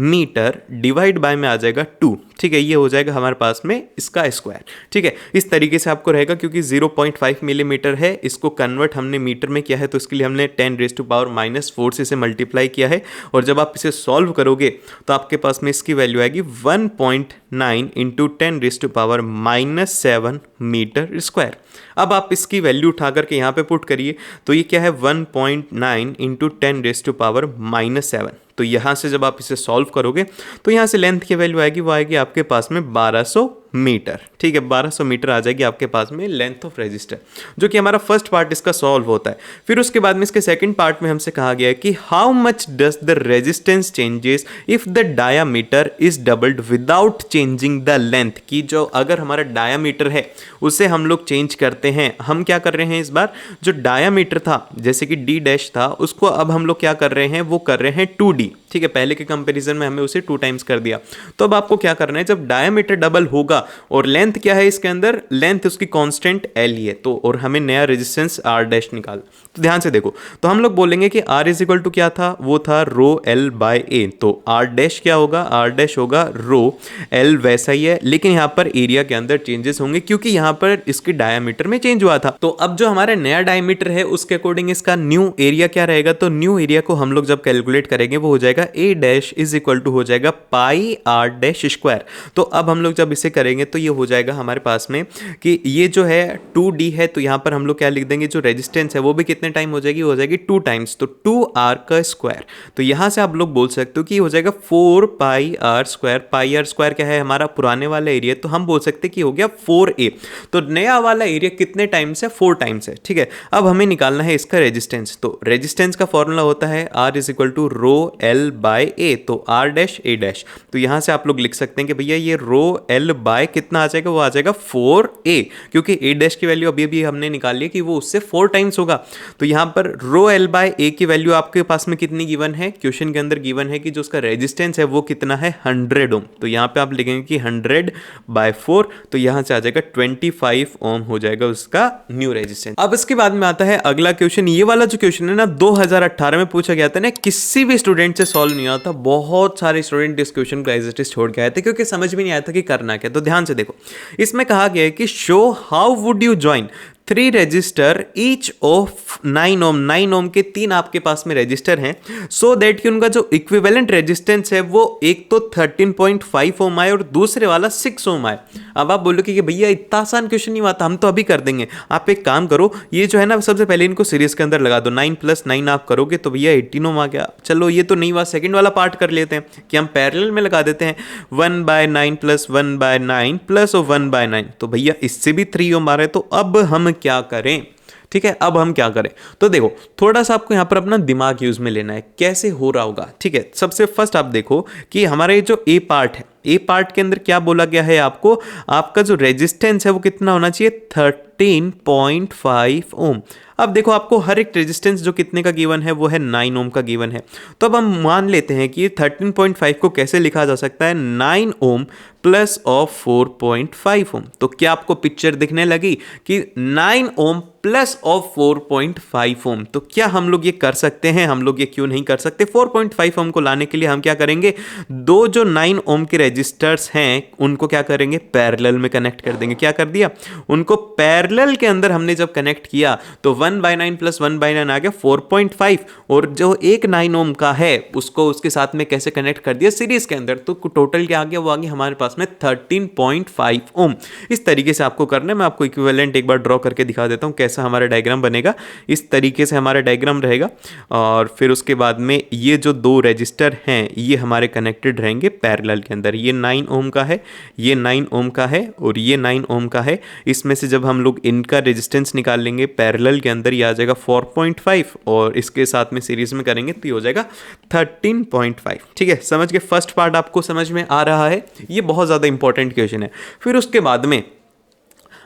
मीटर डिवाइड बाय में आ जाएगा 2, ठीक है। ये हो जाएगा हमारे पास में इसका स्क्वायर, ठीक है। इस तरीके से आपको रहेगा, क्योंकि 0.5 मिलीमीटर है, इसको कन्वर्ट हमने मीटर में किया है, तो इसके लिए हमने 10⁻⁻⁴ से इसे मल्टीप्लाई किया है। और जब आप इसे सॉल्व करोगे तो आपके पास में इसकी वैल्यू आएगी 1.9 इंटू 10⁻⁻7 मीटर स्क्वायर। अब आप इसकी वैल्यू उठा करके यहाँ पे पुट करिए, तो ये क्या है 1.9 इंटू 10⁻⁻7। तो यहाँ से जब आप इसे सॉल्व करोगे तो यहाँ से लेंथ की वैल्यू आएगी, वो आएगी आपके पास में 1200 मीटर। ठीक है, 1200 मीटर आ जाएगी आपके पास में लेंथ ऑफ रेजिस्टर, जो कि हमारा फर्स्ट पार्ट इसका सॉल्व होता है। फिर उसके बाद में इसके सेकंड पार्ट में हमसे कहा गया है कि how much does the resistance changes if the diameter is doubled without changing the length. की जो अगर हमारा डायामीटर है उसे हम लोग चेंज करते हैं, हम क्या कर रहे हैं इस बार, जो डायामीटर था जैसे कि d डैश था उसको अब हम लोग क्या कर रहे हैं, वो कर रहे हैं 2d। ठीक है, पहले के कंपैरिजन में हमें उसे 2 टाइम्स कर दिया। तो अब आपको क्या करना है, जब डायामीटर डबल होगा और लेंथ क्या है इसके अंदर, लेंथ उसकी कांस्टेंट l ही है, तो और हमें नया रेजिस्टेंस r डैश निकाल। तो ध्यान से देखो, तो हम लोग बोलेंगे कि r इज इक्वल टू क्या था, वो था रो l बाय a। तो r डैश क्या होगा, r डैश होगा रो l वैसा ही है, लेकिन यहाँ पर एरिया के अंदर चेंजेस होंगे क्योंकि यहाँ पर इसके डायामीटर में चेंज हुआ था। तो अब जो हमारा नया डायमीटर है उसके अकॉर्डिंग इसका न्यू एरिया क्या रहेगा, तो न्यू एरिया को हम लोग जब कैलकुलेट करेंगे वो हो जाएगा a dash is equal to हो जाएगा पाई r डैश स्क्वायर। तो अब हम लोग जब इसे करेंगे तो ये हो जाएगा हमारे पास में कि ये जो है 2d है, तो यहाँ पर हम लोग क्या लिख देंगे, जो रेजिस्टेंस है वो भी कितने टाइम हो जाएगी, हो जाएगी 2 टाइम्स, तो 2r का स्क्वायर। तो यहाँ से आप लोग बोल सकते हो कि हो जाएगा 4 पाई r स्क्वायर। पाई r स्क्वायर क्या है, हमारा पुराने वाला एरिया, तो हम बोल सकते हैं कि हो गया 4a। तो नया वाला एरिया कितने टाइम्स है, 4 टाइम्स है। ठीक है, अब हमें निकालना है इसका रेजिस्टेंस। तो रेजिस्टेंस का फॉर्मूला होता है r is equal to rho l by a, तो r डैश a डैश। तो यहाँ से आप लोग लिख सकते हैं कि भैया ये रो l बाय कितना आ जाएगा, वो आ जाएगा 4a, क्योंकि a डैश की वैल्यू अभी अभी हमने निकाली है कि वो उससे 4 टाइम्स होगा। तो यहाँ पर रो l बाय a की वैल्यू आपके पास में कितनी गिवन है, क्वेश्चन के अंदर गिवन है कि जो उसका रेजिस्टेंस है वो कितना है 100 ओम। तो यहाँ पे आप लिखेंगे कि 100 बाय 4, तो यहाँ से आ जाएगा 25 ओम हो जाएगा उसका न्यू रेजिस्टेंस। अब इसके बाद में आता है अगला क्वेश्चन। ये वाला जो क्वेश्चन है ना 2018 में पूछा गया था ना, किसी भी स्टूडेंट से सॉल्व नहीं आता। बहुत सारे स्टूडेंट इस क्वेश्चन को एज इट इज छोड़ के आए थे क्योंकि समझ में नहीं आया था कि करना क्या। तो ध्यान से देखो, इसमें कहा गया है कि show how would you join 3 register each of 9 ओम। 9 ओम के 3 आपके पास में रजिस्टर हैं, सो दैट कि उनका जो इक्विवेलेंट रेजिस्टेंस है वो एक तो 13.5 ओम आए और दूसरे वाला 6 ओम आए। अब आप बोलोगे कि भैया इतना आसान क्वेश्चन नहीं आता, हम तो अभी कर देंगे। आप एक काम करो, ये जो है ना सबसे पहले इनको सीरीज के अंदर लगा दो। 9 + 9 आप करोगे तो भैया 18 ओम आ गया। चलो ये तो नहीं हुआ, सेकंड वाला पार्ट कर लेते हैं कि हम पैरेलल में लगा देते हैं 1/9 + 1/9 + 1/9। तो भैया इससे भी 3 ओम आ रहे हैं। तो अब हम क्या करें, ठीक है, अब हम क्या करें, तो देखो थोड़ा सा आपको यहाँ पर अपना दिमाग यूज में लेना है, कैसे हो रहा होगा। ठीक है, सबसे फर्स्ट आप देखो कि हमारा ये जो ए पार्ट है, ए पार्ट के अंदर क्या बोला गया है आपको, आपका जो रेजिस्टेंस है वो कितना होना चाहिए 13.5 ओम। अब देखो आपको हर एक रेजिस्टेंस जो कितने का गिवन है वो है 9 ओम का गिवन है। तो अब हम मान लेते हैं कि 13.5 को कैसे लिखा जा सकता है, 9 ओम प्लस ऑफ 4.5 ओम। तो क्या आपको पिक्चर दिखने लगी कि 9 ओम प्लस ऑफ 4.5 ओम। तो क्या हम लोग ये कर सकते हैं, हम लोग ये क्यों नहीं कर सकते। 4.5 ओम को लाने के लिए हम क्या करेंगे, दो जो 9 ओम के रजिस्टर्स हैं उनको क्या करेंगे, पैरेलल में कनेक्ट कर देंगे। क्या कर दिया, उनको पैरेलल के अंदर हमने जब कनेक्ट किया तो 1/9 + 1/9 आ गया 4.5, और जो एक 9 ओम का है उसको उसके साथ में कैसे कनेक्ट कर दिया, सीरीज के अंदर। तो टोटल क्या आ गया, वो आ गया हमारे पास में 13.5 ओम। इस तरीके से आपको करना है। मैं आपको इक्विवेलेंट एक बार ड्रॉ करके दिखा देता हूं कैसा हमारा डायग्राम बनेगा। इस तरीके से हमारा डायग्राम रहेगा, और फिर उसके बाद में ये जो 2 रजिस्टर हैं ये हमारे कनेक्टेड रहेंगे पैरेलल के अंदर। ये 9 ओम का है, ये 9 ओम का है, और ये 9 ओम का है। इसमें से जब हम लोग इनका रेजिस्टेंस निकाल लेंगे पैरेलल के अंदर, ये आ जाएगा 4.5, और इसके साथ में सीरीज में करेंगे तो ये हो जाएगा 13.5। ठीक है, समझ के फर्स्ट पार्ट आपको समझ में आ रहा है। ये बहुत ज़्यादा इंपॉर्टेंट क्वेश्चन है। फिर उसके बाद में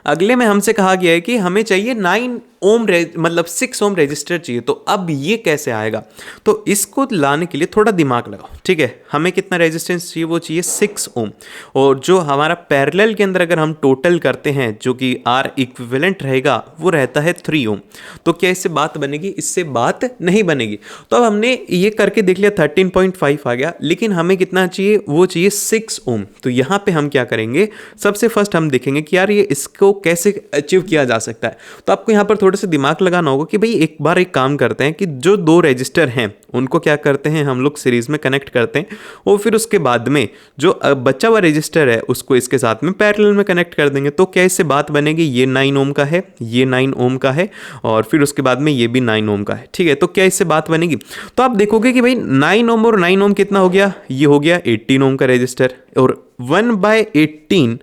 अगले में हमसे कहा गया है कि हमें चाहिए 9 ओम मतलब 6 ओम रजिस्टर चाहिए। तो अब ये कैसे आएगा, तो इसको लाने के लिए थोड़ा दिमाग लगाओ। ठीक है, हमें कितना रेजिस्टेंस चाहिए, वो चाहिए 6 ओम, और जो हमारा पैरेलल के अंदर अगर हम टोटल करते हैं जो कि आर इक्विवेलेंट रहेगा वो रहता है 3 ओम। तो क्या इससे बात बनेगी, इससे बात नहीं बनेगी। तो अब हमने ये करके देख लिया 13.5 आ गया, लेकिन हमें कितना चाहिए, वो चाहिए 6 ओम। तो यहाँ पे हम क्या करेंगे, सबसे फर्स्ट हम देखेंगे कि यार ये इसको कैसे अचीव किया जा सकता है। तो आपको यहाँ पर थोड़ा सा दिमाग लगाना होगा कि भाई एक बार एक काम करते हैं कि जो दो रजिस्टर हैं उनको क्या करते हैं हम लोग सीरीज में कनेक्ट करते हैं, और फिर उसके बाद में जो बचा हुआ रजिस्टर है उसको इसके साथ में पैरेलल में कनेक्ट कर देंगे। तो क्या इससे बात बनेगी, ये 9 ओम का है, ये 9 ओम का है, और फिर उसके बाद में ये भी 9 ओम का है। ठीक है, तो क्या इससे बात बनेगी? तो आप देखोगे कि भाई 9 ओम और 9 ओम कितना हो गया, ये हो गया 18 ओम का रजिस्टर, और 1/18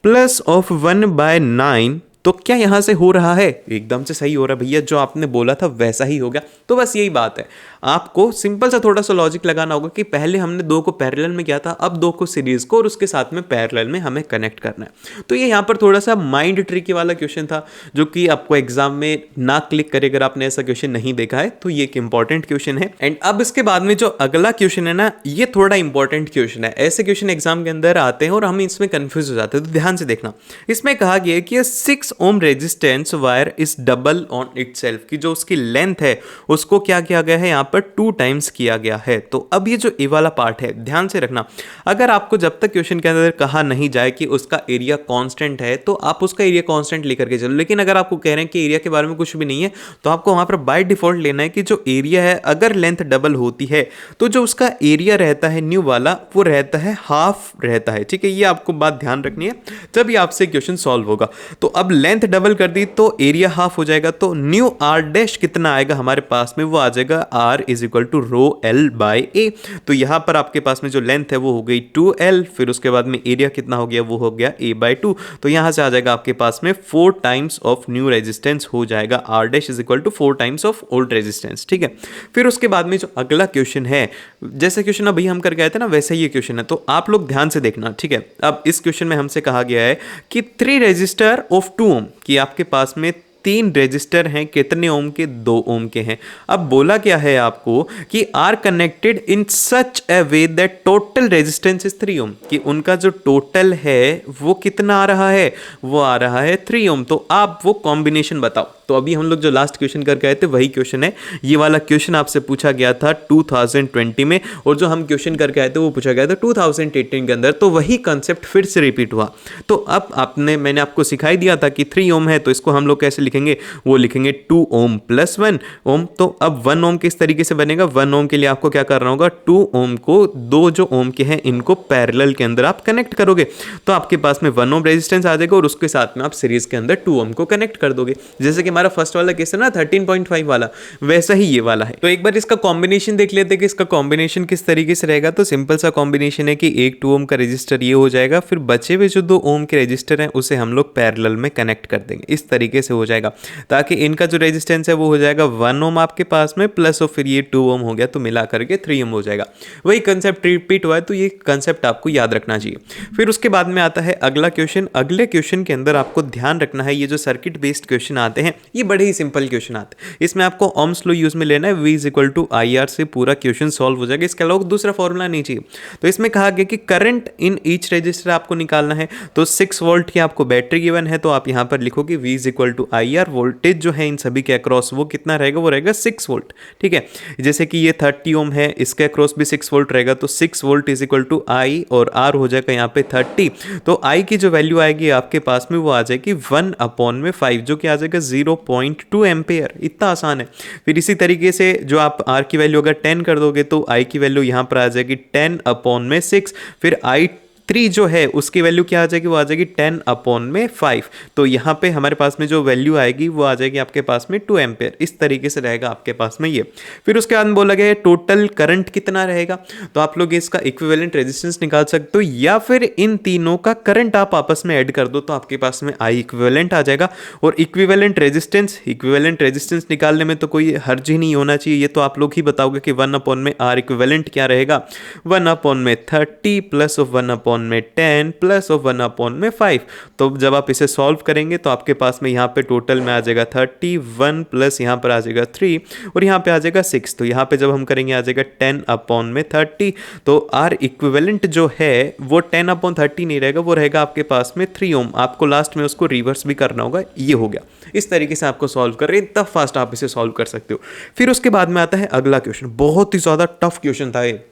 प्लस ऑफ 1/9, तो क्या यहां से हो रहा है? एकदम से सही हो रहा है भैया, जो आपने बोला था वैसा ही हो गया। तो बस यही बात है, आपको सिंपल सा थोड़ा सा लॉजिक लगाना होगा कि पहले हमने दो को पैरेलल में किया था, अब दो को सीरीज को और उसके साथ में पैरेलल में हमें कनेक्ट करना है। तो ये यहाँ पर थोड़ा सा माइंड ट्रिकी वाला क्वेश्चन था, जो कि आपको एग्जाम में ना क्लिक करे अगर आपने ऐसा क्वेश्चन नहीं देखा है, तो ये एक इंपॉर्टेंट क्वेश्चन है। एंड अब इसके बाद में जो अगला क्वेश्चन है ना, ये थोड़ा इंपॉर्टेंट क्वेश्चन है। ऐसे क्वेश्चन एग्जाम के अंदर आते हैं और हम इसमें कंफ्यूज हो जाते हैं, तो ध्यान से देखना। इसमें कहा गया है कि 6 ohm resistance wire is double on itself, की जो उसकी लेंथ है उसको क्या किया गया है, यहाँ पर 2 टाइम्स किया गया है। तो अब ये जो ए वाला पार्ट है, ध्यान से रखना, अगर आपको जब तक क्वेश्चन के अंदर कहा नहीं जाए कि उसका एरिया कांस्टेंट है, तो आप उसका एरिया कांस्टेंट लेकर के चलो। लेकिन अगर आपको कह रहे हैं कि एरिया के बारे में कुछ भी नहीं है, तो आपको वहां पर बाय डिफॉल्ट लेना है कि जो एरिया है, अगर लेंथ डबल होती है तो जो उसका एरिया रहता है न्यू वाला, वो रहता है हाफ रहता है। ठीक है, ये आपको बात ध्यान रखनी है जब ये आपसे क्वेश्चन सॉल्व होगा। तो अब लेंथ डबल कर दी तो एरिया हाफ हो जाएगा, तो न्यू आर डैश कितना आएगा हमारे पास में, वो आ जाएगा R is equal to rho l by a. तो यहां पर आपके पास में जो लेंथ है वो हो गई 2l, फिर उसके बाद में एरिया कितना हो गया, वो हो गया a/2। तो यहां से आ जाएगा आपके पास में 4 टाइम्स ऑफ न्यू रेजिस्टेंस हो जाएगा, R dash is equal to 4 times of old resistance. ठीक है, फिर उसके बाद में जो अगला क्वेश्चन है, जैसे क्वेश्चन अभी हम कर गए थे ना, वैसे ये क्वेश्चन है, तो आप लोग ध्यान से देखना। ठीक है, अब इस क्वेश्चन में हमसे कहा गया है कि 3 रेजिस्टर ऑफ 2 ओम, कि आपके पास में 3 रेजिस्टर हैं, कितने ओम के, 2 ओम के हैं। अब बोला क्या है आपको कि are connected in such a way that total resistance is 3 ohm, कि उनका जो टोटल है वो कितना आ रहा है, वो आ रहा है 3 ओम। तो आप वो कॉम्बिनेशन बताओ। तो अभी हम लोग जो लास्ट क्वेश्चन करके आए थे वही क्वेश्चन है, ये वाला क्वेश्चन आपसे पूछा गया था 2020 में, और जो हम क्वेश्चन करके आए थे वो पूछा गया था 2018 के अंदर। तो वही कंसेप्ट फिर से रिपीट हुआ। तो अब मैंने आपको सिखाई दिया था कि 3 ओम है, तो इसको हम लोग कैसे लिखेंगे, वो लिखेंगे 2 ओम प्लस 1 ओम। तो अब 1 ओम किस तरीके से बनेगा, 1 ओम के लिए आपको क्या करना होगा, 2 ओम को दो जो ओम के हैं इनको पैरेलल के अंदर आप कनेक्ट करोगे, तो आपके पास में 1 ओम रेजिस्टेंस आ जाएगा, और उसके साथ में आप सीरीज के अंदर 2 ओम को कनेक्ट कर दोगे। जैसे कि हमारा फर्स्ट वाला केस है ना 13.5 वाला, वैसा ही ये वाला है। तो एक बार इसका कॉम्बिनेशन देख लेते हैं कि इसका कॉम्बिनेशन किस तरीके से रहेगा। तो सिंपल सा कॉम्बिनेशन है कि एक 2 ओम का रजिस्टर ये हो जाएगा, फिर बचे हुए जो 2 ओम के रजिस्टर हैं उसे हम लोग पैरेलल में कनेक्ट कर देंगे, इस तरीके से हो जाएगा, ताकि इनका जो रेजिस्टेंस है वो हो जाएगा 1 ओम आपके पास में, प्लस और फिर ये 2 ओम हो गया, तो मिला करके 3 ओम हो जाएगा। वही कंसेप्ट रिपीट हुआ है, तो ये कंसेप्ट आपको याद रखना चाहिए। फिर उसके बाद में आता है अगला क्वेश्चन। अगले क्वेश्चन के अंदर आपको ध्यान रखना है, ये जो सर्किट बेस्ड क्वेश्चन आते हैं ये बड़े ही सिंपल क्वेश्चन आते हैं। इसमें आपको ओम्स लॉ यूज में लेना है, V is equal to IR से पूरा क्वेश्चन सॉल्व हो जाएगा, इसके अलावा दूसरा फॉर्मूला नहीं चाहिए। तो इसमें कहा गया कि करंट इन ईच रजिस्टर आपको निकालना है। तो 6 वोल्ट की आपको बैटरी गिवन है, तो आप यहां पर लिखोगे V is equal to IR, voltage जो है इन सभी के अक्रॉस वो कितना रहेगा, वो रहेगा 6 वोल्ट। ठीक है, जैसे कि ये 30 ओम है, इसके अक्रॉस भी 6 वोल्ट रहेगा, तो 6 volt is equal to I, और R हो जाएगा यहाँ पे 30। तो I की जो वैल्यू आएगी आपके पास में वो आ जाएगी 1/5, जो कि आ जाएगा 0.2 एम्पेयर। इतना आसान है। फिर इसी तरीके से जो आप R की वैल्यू अगर 10 कर दोगे तो I की वैल्यू यहां पर आ जाएगी 10/6, फिर I3 जो है उसकी वैल्यू क्या आ जाएगी, वो आ जाएगी 10/5। तो यहाँ पे हमारे पास में जो वैल्यू आएगी वो आ जाएगी आपके पास में 2 एम्पेयर। इस तरीके से रहेगा आपके पास में ये। फिर उसके बाद बोला गया है टोटल करंट कितना रहेगा, तो आप लोग इसका इक्विवेलेंट रेजिस्टेंस निकाल सकते हो, या फिर इन तीनों का करंट आप आपस में ऐड कर दो, तो आपके पास में I इक्विवेलेंट आ जाएगा। और इक्विवेलेंट रेजिस्टेंस निकालने में तो कोई हर्ज ही नहीं होना चाहिए, ये तो आप लोग ही बताओगे कि 1/R इक्विवेलेंट क्या रहेगा, 1/30 प्लस ऑफ 1/10 प्लस ऑफ 1/5। तो जब आप इसे सॉल्व करेंगे तो आपके पास में यहाँ पे टोटल में आ जाएगा 31 प्लस यहाँ पर आ जाएगा 3 और यहाँ पे आ जाएगा 6। तो यहाँ पे जब हम करेंगे आ जाएगा 10/30। तो आर इक्विवेलेंट जो है वो 10/30 नहीं रहेगा, वो रहेगा आपके पास में 3 ओम। आपको लास्ट में उसको रिवर्स भी करना होगा। ये हो गया। इस तरीके से आपको सॉल्व कर रहे हैं, तब फास्ट आप इसे सॉल्व कर सकते हो। फिर उसके बाद में आता है अगला क्वेश्चन। बहुत ही ज़्यादा टफ क्वेश्चन था ये।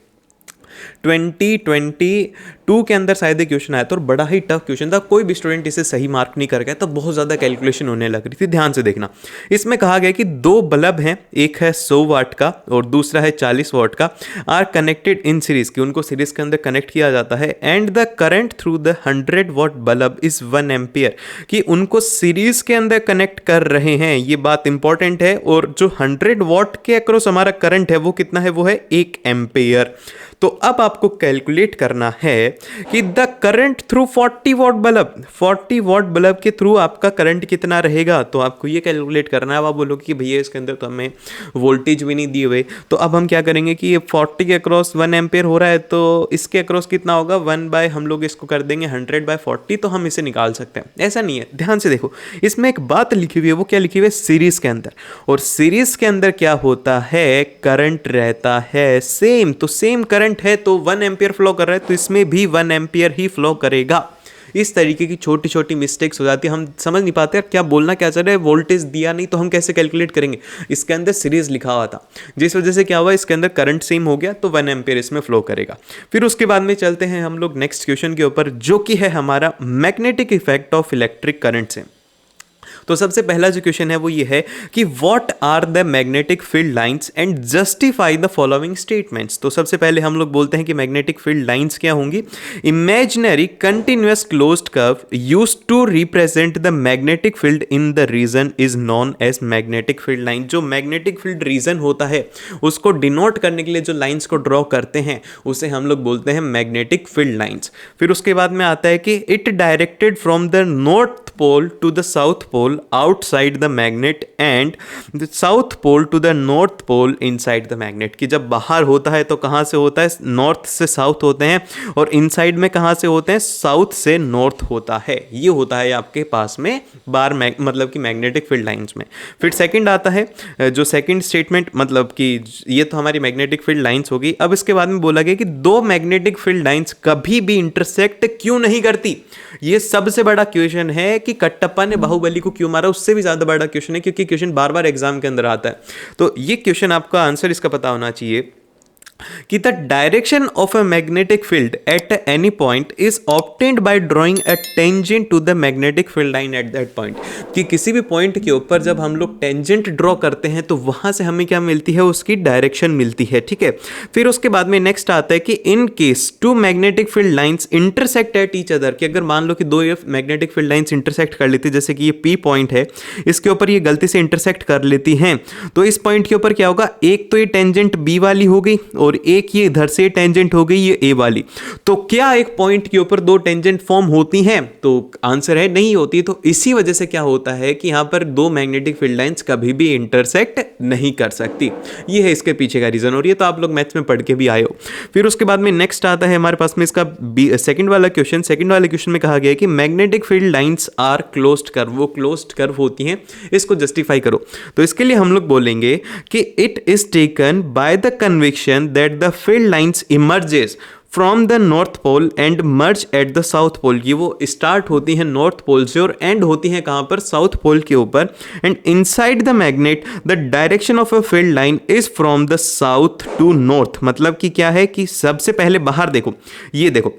2020 2 के अंदर शायद ये क्वेश्चन आया था और बड़ा ही टफ क्वेश्चन था, कोई भी स्टूडेंट इसे सही मार्क नहीं कर गया, तो बहुत ज़्यादा कैलकुलेशन होने लग रही थी। ध्यान से देखना, इसमें कहा गया कि 2 बल्ब हैं, एक है 100 वाट का और दूसरा है 40 वाट का, आर कनेक्टेड इन सीरीज, कि उनको सीरीज के अंदर कनेक्ट किया जाता है, and the current through the 100 watt bulb is 1 ampere, कि उनको सीरीज के अंदर कनेक्ट कर रहे हैं, ये बात इंपॉर्टेंट है, और जो 100 वाट के अक्रॉस हमारा करंट है वो कितना है, वो है 1 एम्पियर। तो अब आपको कैलकुलेट करना है कि the current through 40 watt bulb, 40 watt bulb के थ्रू आपका करंट कितना रहेगा, तो आपको ये कैलकुलेट करना है। अब आप बोलोगे कि भैया इसके अंदर तो हमें वोल्टेज भी नहीं दिए हुए, तो अब हम क्या करेंगे कि ये 40 के अक्रॉस 1 एम्पियर हो रहा है, तो इसके अक्रॉस कितना होगा, 1 बाय हम लोग इसको कर देंगे 100/40, तो हम इसे निकाल सकते हैं। ऐसा नहीं है, ध्यान से देखो, इसमें एक बात लिखी हुई है, वो क्या लिखी हुई है, सीरीज के अंदर, और सीरीज के अंदर क्या होता है, करंट रहता है सेम, तो सेम करंट है तो 1 एम्पियर फ्लो कर रहा है, तो इसमें भी 1 एम्पियर ही फ्लो करेगा। इस तरीके की छोटी छोटी मिस्टेक्स हो जाती है, हम समझ नहीं पाते क्या बोलना क्या चाह रहे हैं, वोल्टेज दिया नहीं तो हम कैसे कैलकुलेट करेंगे, इसके अंदर सीरीज लिखा हुआ था, जिस वजह से क्या हुआ, इसके अंदर करंट सेम हो गया, तो 1 एम्पियर इसमें फ्लो करेगा। फिर उसके बाद में चलते हैं हम लोग नेक्स्ट क्वेश्चन के ऊपर, जो कि है हमारा magnetic effect of electric current से। तो सबसे पहला जो क्वेश्चन है वो ये है कि what are the magnetic field lines and justify the following statements. तो सबसे पहले हम लोग बोलते हैं कि मैग्नेटिक फील्ड लाइंस क्या होंगी, imaginary continuous closed curve used to represent the magnetic field in the region is known as magnetic field line. जो मैग्नेटिक फील्ड रीजन होता है उसको डिनोट करने के लिए जो लाइंस को ड्रॉ करते हैं उसे हम लोग बोलते हैं मैग्नेटिक फील्ड लाइंस। फिर उसके बाद में आता है कि it directed from the north pole to the south pole outside the magnet and the south pole to the north pole inside the magnet, कि जब बाहर होता है तो कहाँ से होता है, नॉर्थ से साउथ होते हैं, और इनसाइड में कहाँ से होते हैं, साउथ से नॉर्थ होता है। ये होता है आपके पास में बार मतलब कि मैग्नेटिक फील्ड लाइंस में। फिर सेकंड आता है, जो सेकंड स्टेटमेंट मतलब कि ये तो हमारी मैग्नेटिक फील्ड लाइंस होगी। अब इसके बाद में बोला गया कि 2 मैग्नेटिक फील्ड लाइंस कभी भी इंटरसेक्ट क्यों नहीं करती। ये सबसे बड़ा क्वेश्चन है कि कटप्पा ने बाहुबली को क्यों मारा, उससे भी ज्यादा बड़ा क्वेश्चन है, क्योंकि क्वेश्चन बार बार एग्जाम के अंदर आता है। तो ये क्वेश्चन आपका आंसर इसका पता होना चाहिए कि the direction of a magnetic field at any point is obtained by drawing a tangent to the magnetic field line at that point, कि किसी भी पॉइंट के ऊपर जब हम लोग टेंजेंट ड्रॉ करते हैं तो वहां से हमें क्या मिलती है, उसकी डायरेक्शन मिलती है। ठीक है, फिर उसके बाद में नेक्स्ट आता है कि in case 2 magnetic field lines intersect at each other, कि अगर मान लो कि 2 मैग्नेटिक फील्ड लाइंस इंटरसेक्ट कर लेती, जैसे कि ये P पॉइंट है, इसके ऊपर ये गलती से इंटरसेक्ट कर लेती हैं, तो इस पॉइंट के ऊपर क्या होगा, एक तो ये टेंजेंट B वाली हो गई और एक ये इधर से टेंजेंट हो गई ये A वाली। तो क्या एक पॉइंट के ऊपर 2 टेंजेंट फॉर्म होती हैं, तो आंसर है नहीं होती। तो इसी वजह से क्या होता है कि यहां पर 2 मैग्नेटिक फील्ड लाइंस कभी भी इंटरसेक्ट नहीं कर सकती। ये है इसके पीछे का रीजन, और ये तो आप लोग मैथ्स में पढ़ के भी आए हो। फिर उसके बाद में नेक्स्ट आता है हमारे पास में इसका सेकंड वाला क्वेश्चन। सेकंड वाले क्वेश्चन में कहा गया है कि magnetic field lines are closed curve, वो क्लोज्ड कर्व होती हैं, इसको जस्टिफाई करो। तो इसके लिए हम लोग बोलेंगे कि it is taken by the conviction that the field lines emerges from the north pole and merge at the south pole. ये वो स्टार्ट होती हैं नॉर्थ पोल से और एंड होती हैं कहाँ पर, साउथ पोल के ऊपर। And inside the magnet the direction of a field line is from the south to north. मतलब कि क्या है कि सबसे पहले बाहर देखो, ये देखो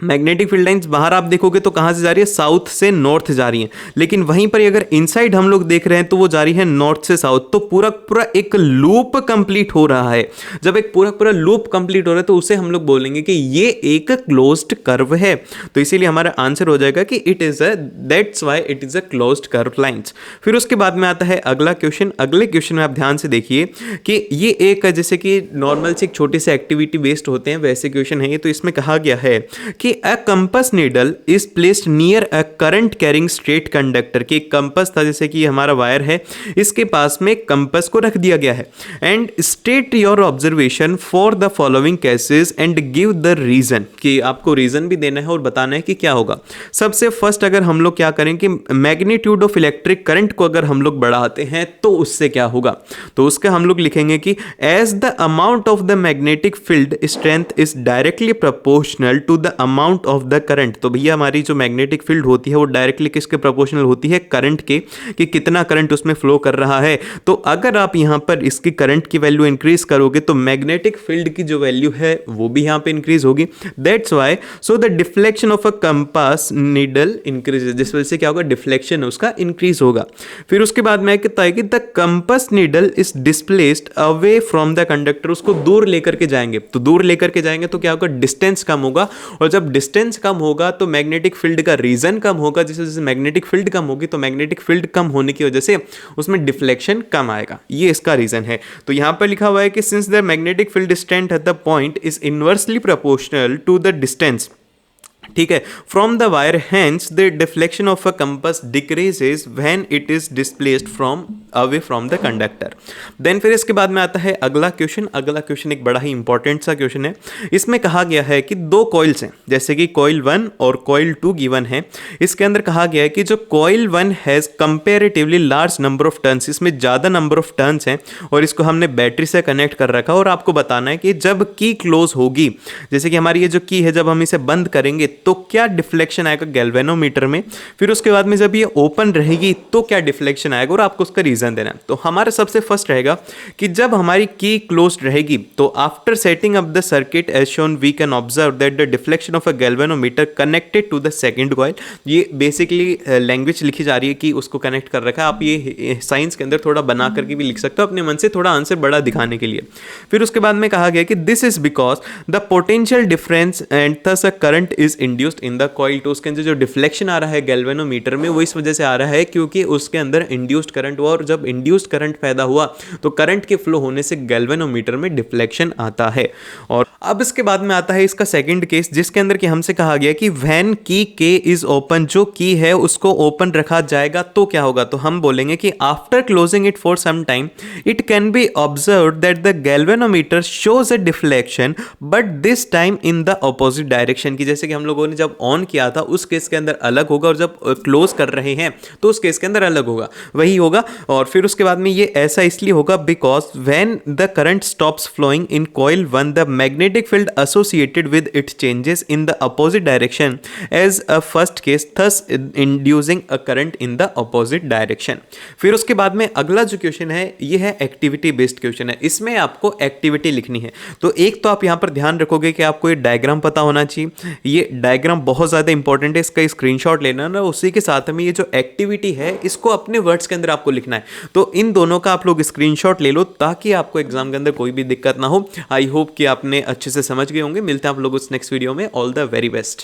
मैग्नेटिक फील्ड लाइंस बाहर आप देखोगे तो कहां से जा रही है, साउथ से नॉर्थ जा रही है, लेकिन वहीं पर अगर इनसाइड हम लोग देख रहे हैं तो वो जा रही है नॉर्थ से साउथ। तो पूरा पूरा एक लूप कंप्लीट हो रहा है। जब एक पूरा पूरा लूप कंप्लीट हो रहा है तो उसे हम लोग बोलेंगे कि ये एक क्लोज्ड कर्व है। तो इसीलिए हमारा आंसर हो जाएगा कि it is that's why it is a closed curve lines. फिर उसके बाद में आता है अगला क्वेश्चन। अगले क्वेश्चन में आप ध्यान से देखिए कि ये एक जैसे कि नॉर्मल से एक छोटे से एक्टिविटी बेस्ड होते हैं वैसे क्वेश्चन है ये। तो इसमें कहा गया है कि a compass needle is placed near a current carrying straight conductor, कि एक कंपस था जैसे कि हमारा वायर है, इसके पास में कंपस को रख दिया गया है। And state your observation for the following cases and give the reason, कि आपको रीजन भी देना है और बताना है कि क्या होगा। सबसे फर्स्ट अगर हम लोग क्या करें कि मैग्नीट्यूड ऑफ इलेक्ट्रिक करंट को अगर हम लोग बढ़ाते हैं तो उससे क्या होगा, तो उसका हम लोग लिखेंगे कि as the amount of the magnetic field strength is directly proportional to the amount of the current, तो भैया हमारी जो मैग्नेटिक फील्ड होती है वो डायरेक्टली किसके प्रोपोर्शनल होती है, करंट के, कि कितना करंट उसमें फ्लो कर रहा है। तो अगर आप यहाँ पर इसकी करंट की वैल्यू इंक्रीज करोगे तो मैग्नेटिक फील्ड की जो वैल्यू है वो भी यहाँ पे इंक्रीज होगी। That's why so the deflection of a compass needle increase, जिस वजह से क्या होगा, डिफ्लेक्शन उसका इंक्रीज होगा। फिर उसके बाद में कहता है कि the compass needle is displaced away from the conductor, उसको दूर लेकर के जाएंगे, तो दूर लेकर के जाएंगे तो क्या होगा, डिस्टेंस कम होगा, और जब डिस्टेंस कम होगा तो मैग्नेटिक फील्ड का रीजन कम होगा, जिस वजह से मैग्नेटिक फील्ड कम होगी, तो मैग्नेटिक फील्ड कम होने की वजह से उसमें डिफ्लेक्शन कम आएगा, ये इसका रीजन है। तो यहां पर लिखा हुआ है कि since the magnetic field strength at the point is inversely proportional to the distance, ठीक है, from the wire, hence the deflection of a compass decreases when it is displaced from away from the conductor. Then फिर इसके बाद में आता है अगला question. अगला क्वेश्चन एक बड़ा ही इंपॉर्टेंट सा क्वेश्चन है। इसमें कहा गया है कि दो कॉइल्स हैं, जैसे कि कॉइल 1 और कॉइल 2 गिवन है। इसके अंदर कहा गया है कि जो coil 1 has comparatively large number of turns, इसमें ज़्यादा नंबर ऑफ टर्न्स हैं, और इसको हमने बैटरी से कनेक्ट कर रखा, और आपको बताना है कि जब की क्लोज होगी, जैसे कि हमारी ये जो की है, जब हम इसे बंद करेंगे तो क्या डिफ्लेक्शन आएगा गैल्वेनोमीटर में, फिर उसके बाद में जब ये ओपन रहेगी तो क्या डिफ्लेक्शन आएगा, और आपको उसका रीजन देना है। तो हमारा सबसे फर्स्ट रहेगा कि जब हमारी की क्लोज्ड रहेगी तो after setting up the circuit as shown we can observe that the deflection of a galvanometer connected to the second coil. ये बेसिकली लैंग्वेज लिखी जा रही है कि उसको कनेक्ट कर रखा है, आप ये साइंस के अंदर थोड़ा बना करके भी लिख सकते हो अपने मन से, थोड़ा आंसर बड़ा दिखाने के लिए। फिर उसके बाद में कहा गया कि this is because the potential difference and thus a current is induced in the coil. तो उसके अंदर जो डिफ्लेक्शन आ रहा है गैल्वेनोमीटर में वो इस वजह से आ रहा है क्योंकि उसके अंदर इंड्यूस्ड करंट हुआ, और जब इंड्यूस्ड करंट पैदा हुआ तो करंट के फ्लो होने से गैल्वेनोमीटर में डिफ्लेक्शन आता है। और अब इसके बाद में आता है इसका सेकंड केस, जिसके अंदर कि हमसे कहा गया कि व्हेन की के इज ओपन, जो की है उसको ओपन रखा जाएगा तो क्या होगा, तो हम बोलेंगे कि after closing it for some time it can be observe that the galvanometer shows a deflection but this time in the opposite direction की। जैसे कि हम लोगों ने जब ऑन किया था उस केस के अंदर अलग होगा, और जब क्लोज कर रहे हैं तो उस केस के अंदर अलग होगा, वही होगा। और फिर उसके बाद में ये ऐसा इसलिए होगा because when the current stops flowing in coil 1 the magnetic field associated with it changes in the opposite direction as a first case, thus inducing a current in the opposite direction. फिर उसके बाद में अगला जो question है ये है activity based question है। इसमें आपको एक्टिविटी लिखनी है। तो एक तो आप यहां पर ध्यान रखोगे कि आपको ये डायग्राम पता होना चाहिए, ये डायग्राम बहुत ज्यादा इंपॉर्टेंट है, इसका स्क्रीनशॉट लेना ना, उसी के साथ में ये जो एक्टिविटी है इसको अपने वर्ड्स के अंदर आपको लिखना है। तो इन दोनों का आप लोग स्क्रीनशॉट ले लो ताकि आपको एग्जाम के अंदर कोई भी दिक्कत ना हो। आई होप कि आपने अच्छे से समझ गए होंगे। मिलते हैं आप लोगों से नेक्स्ट वीडियो में। All the very best.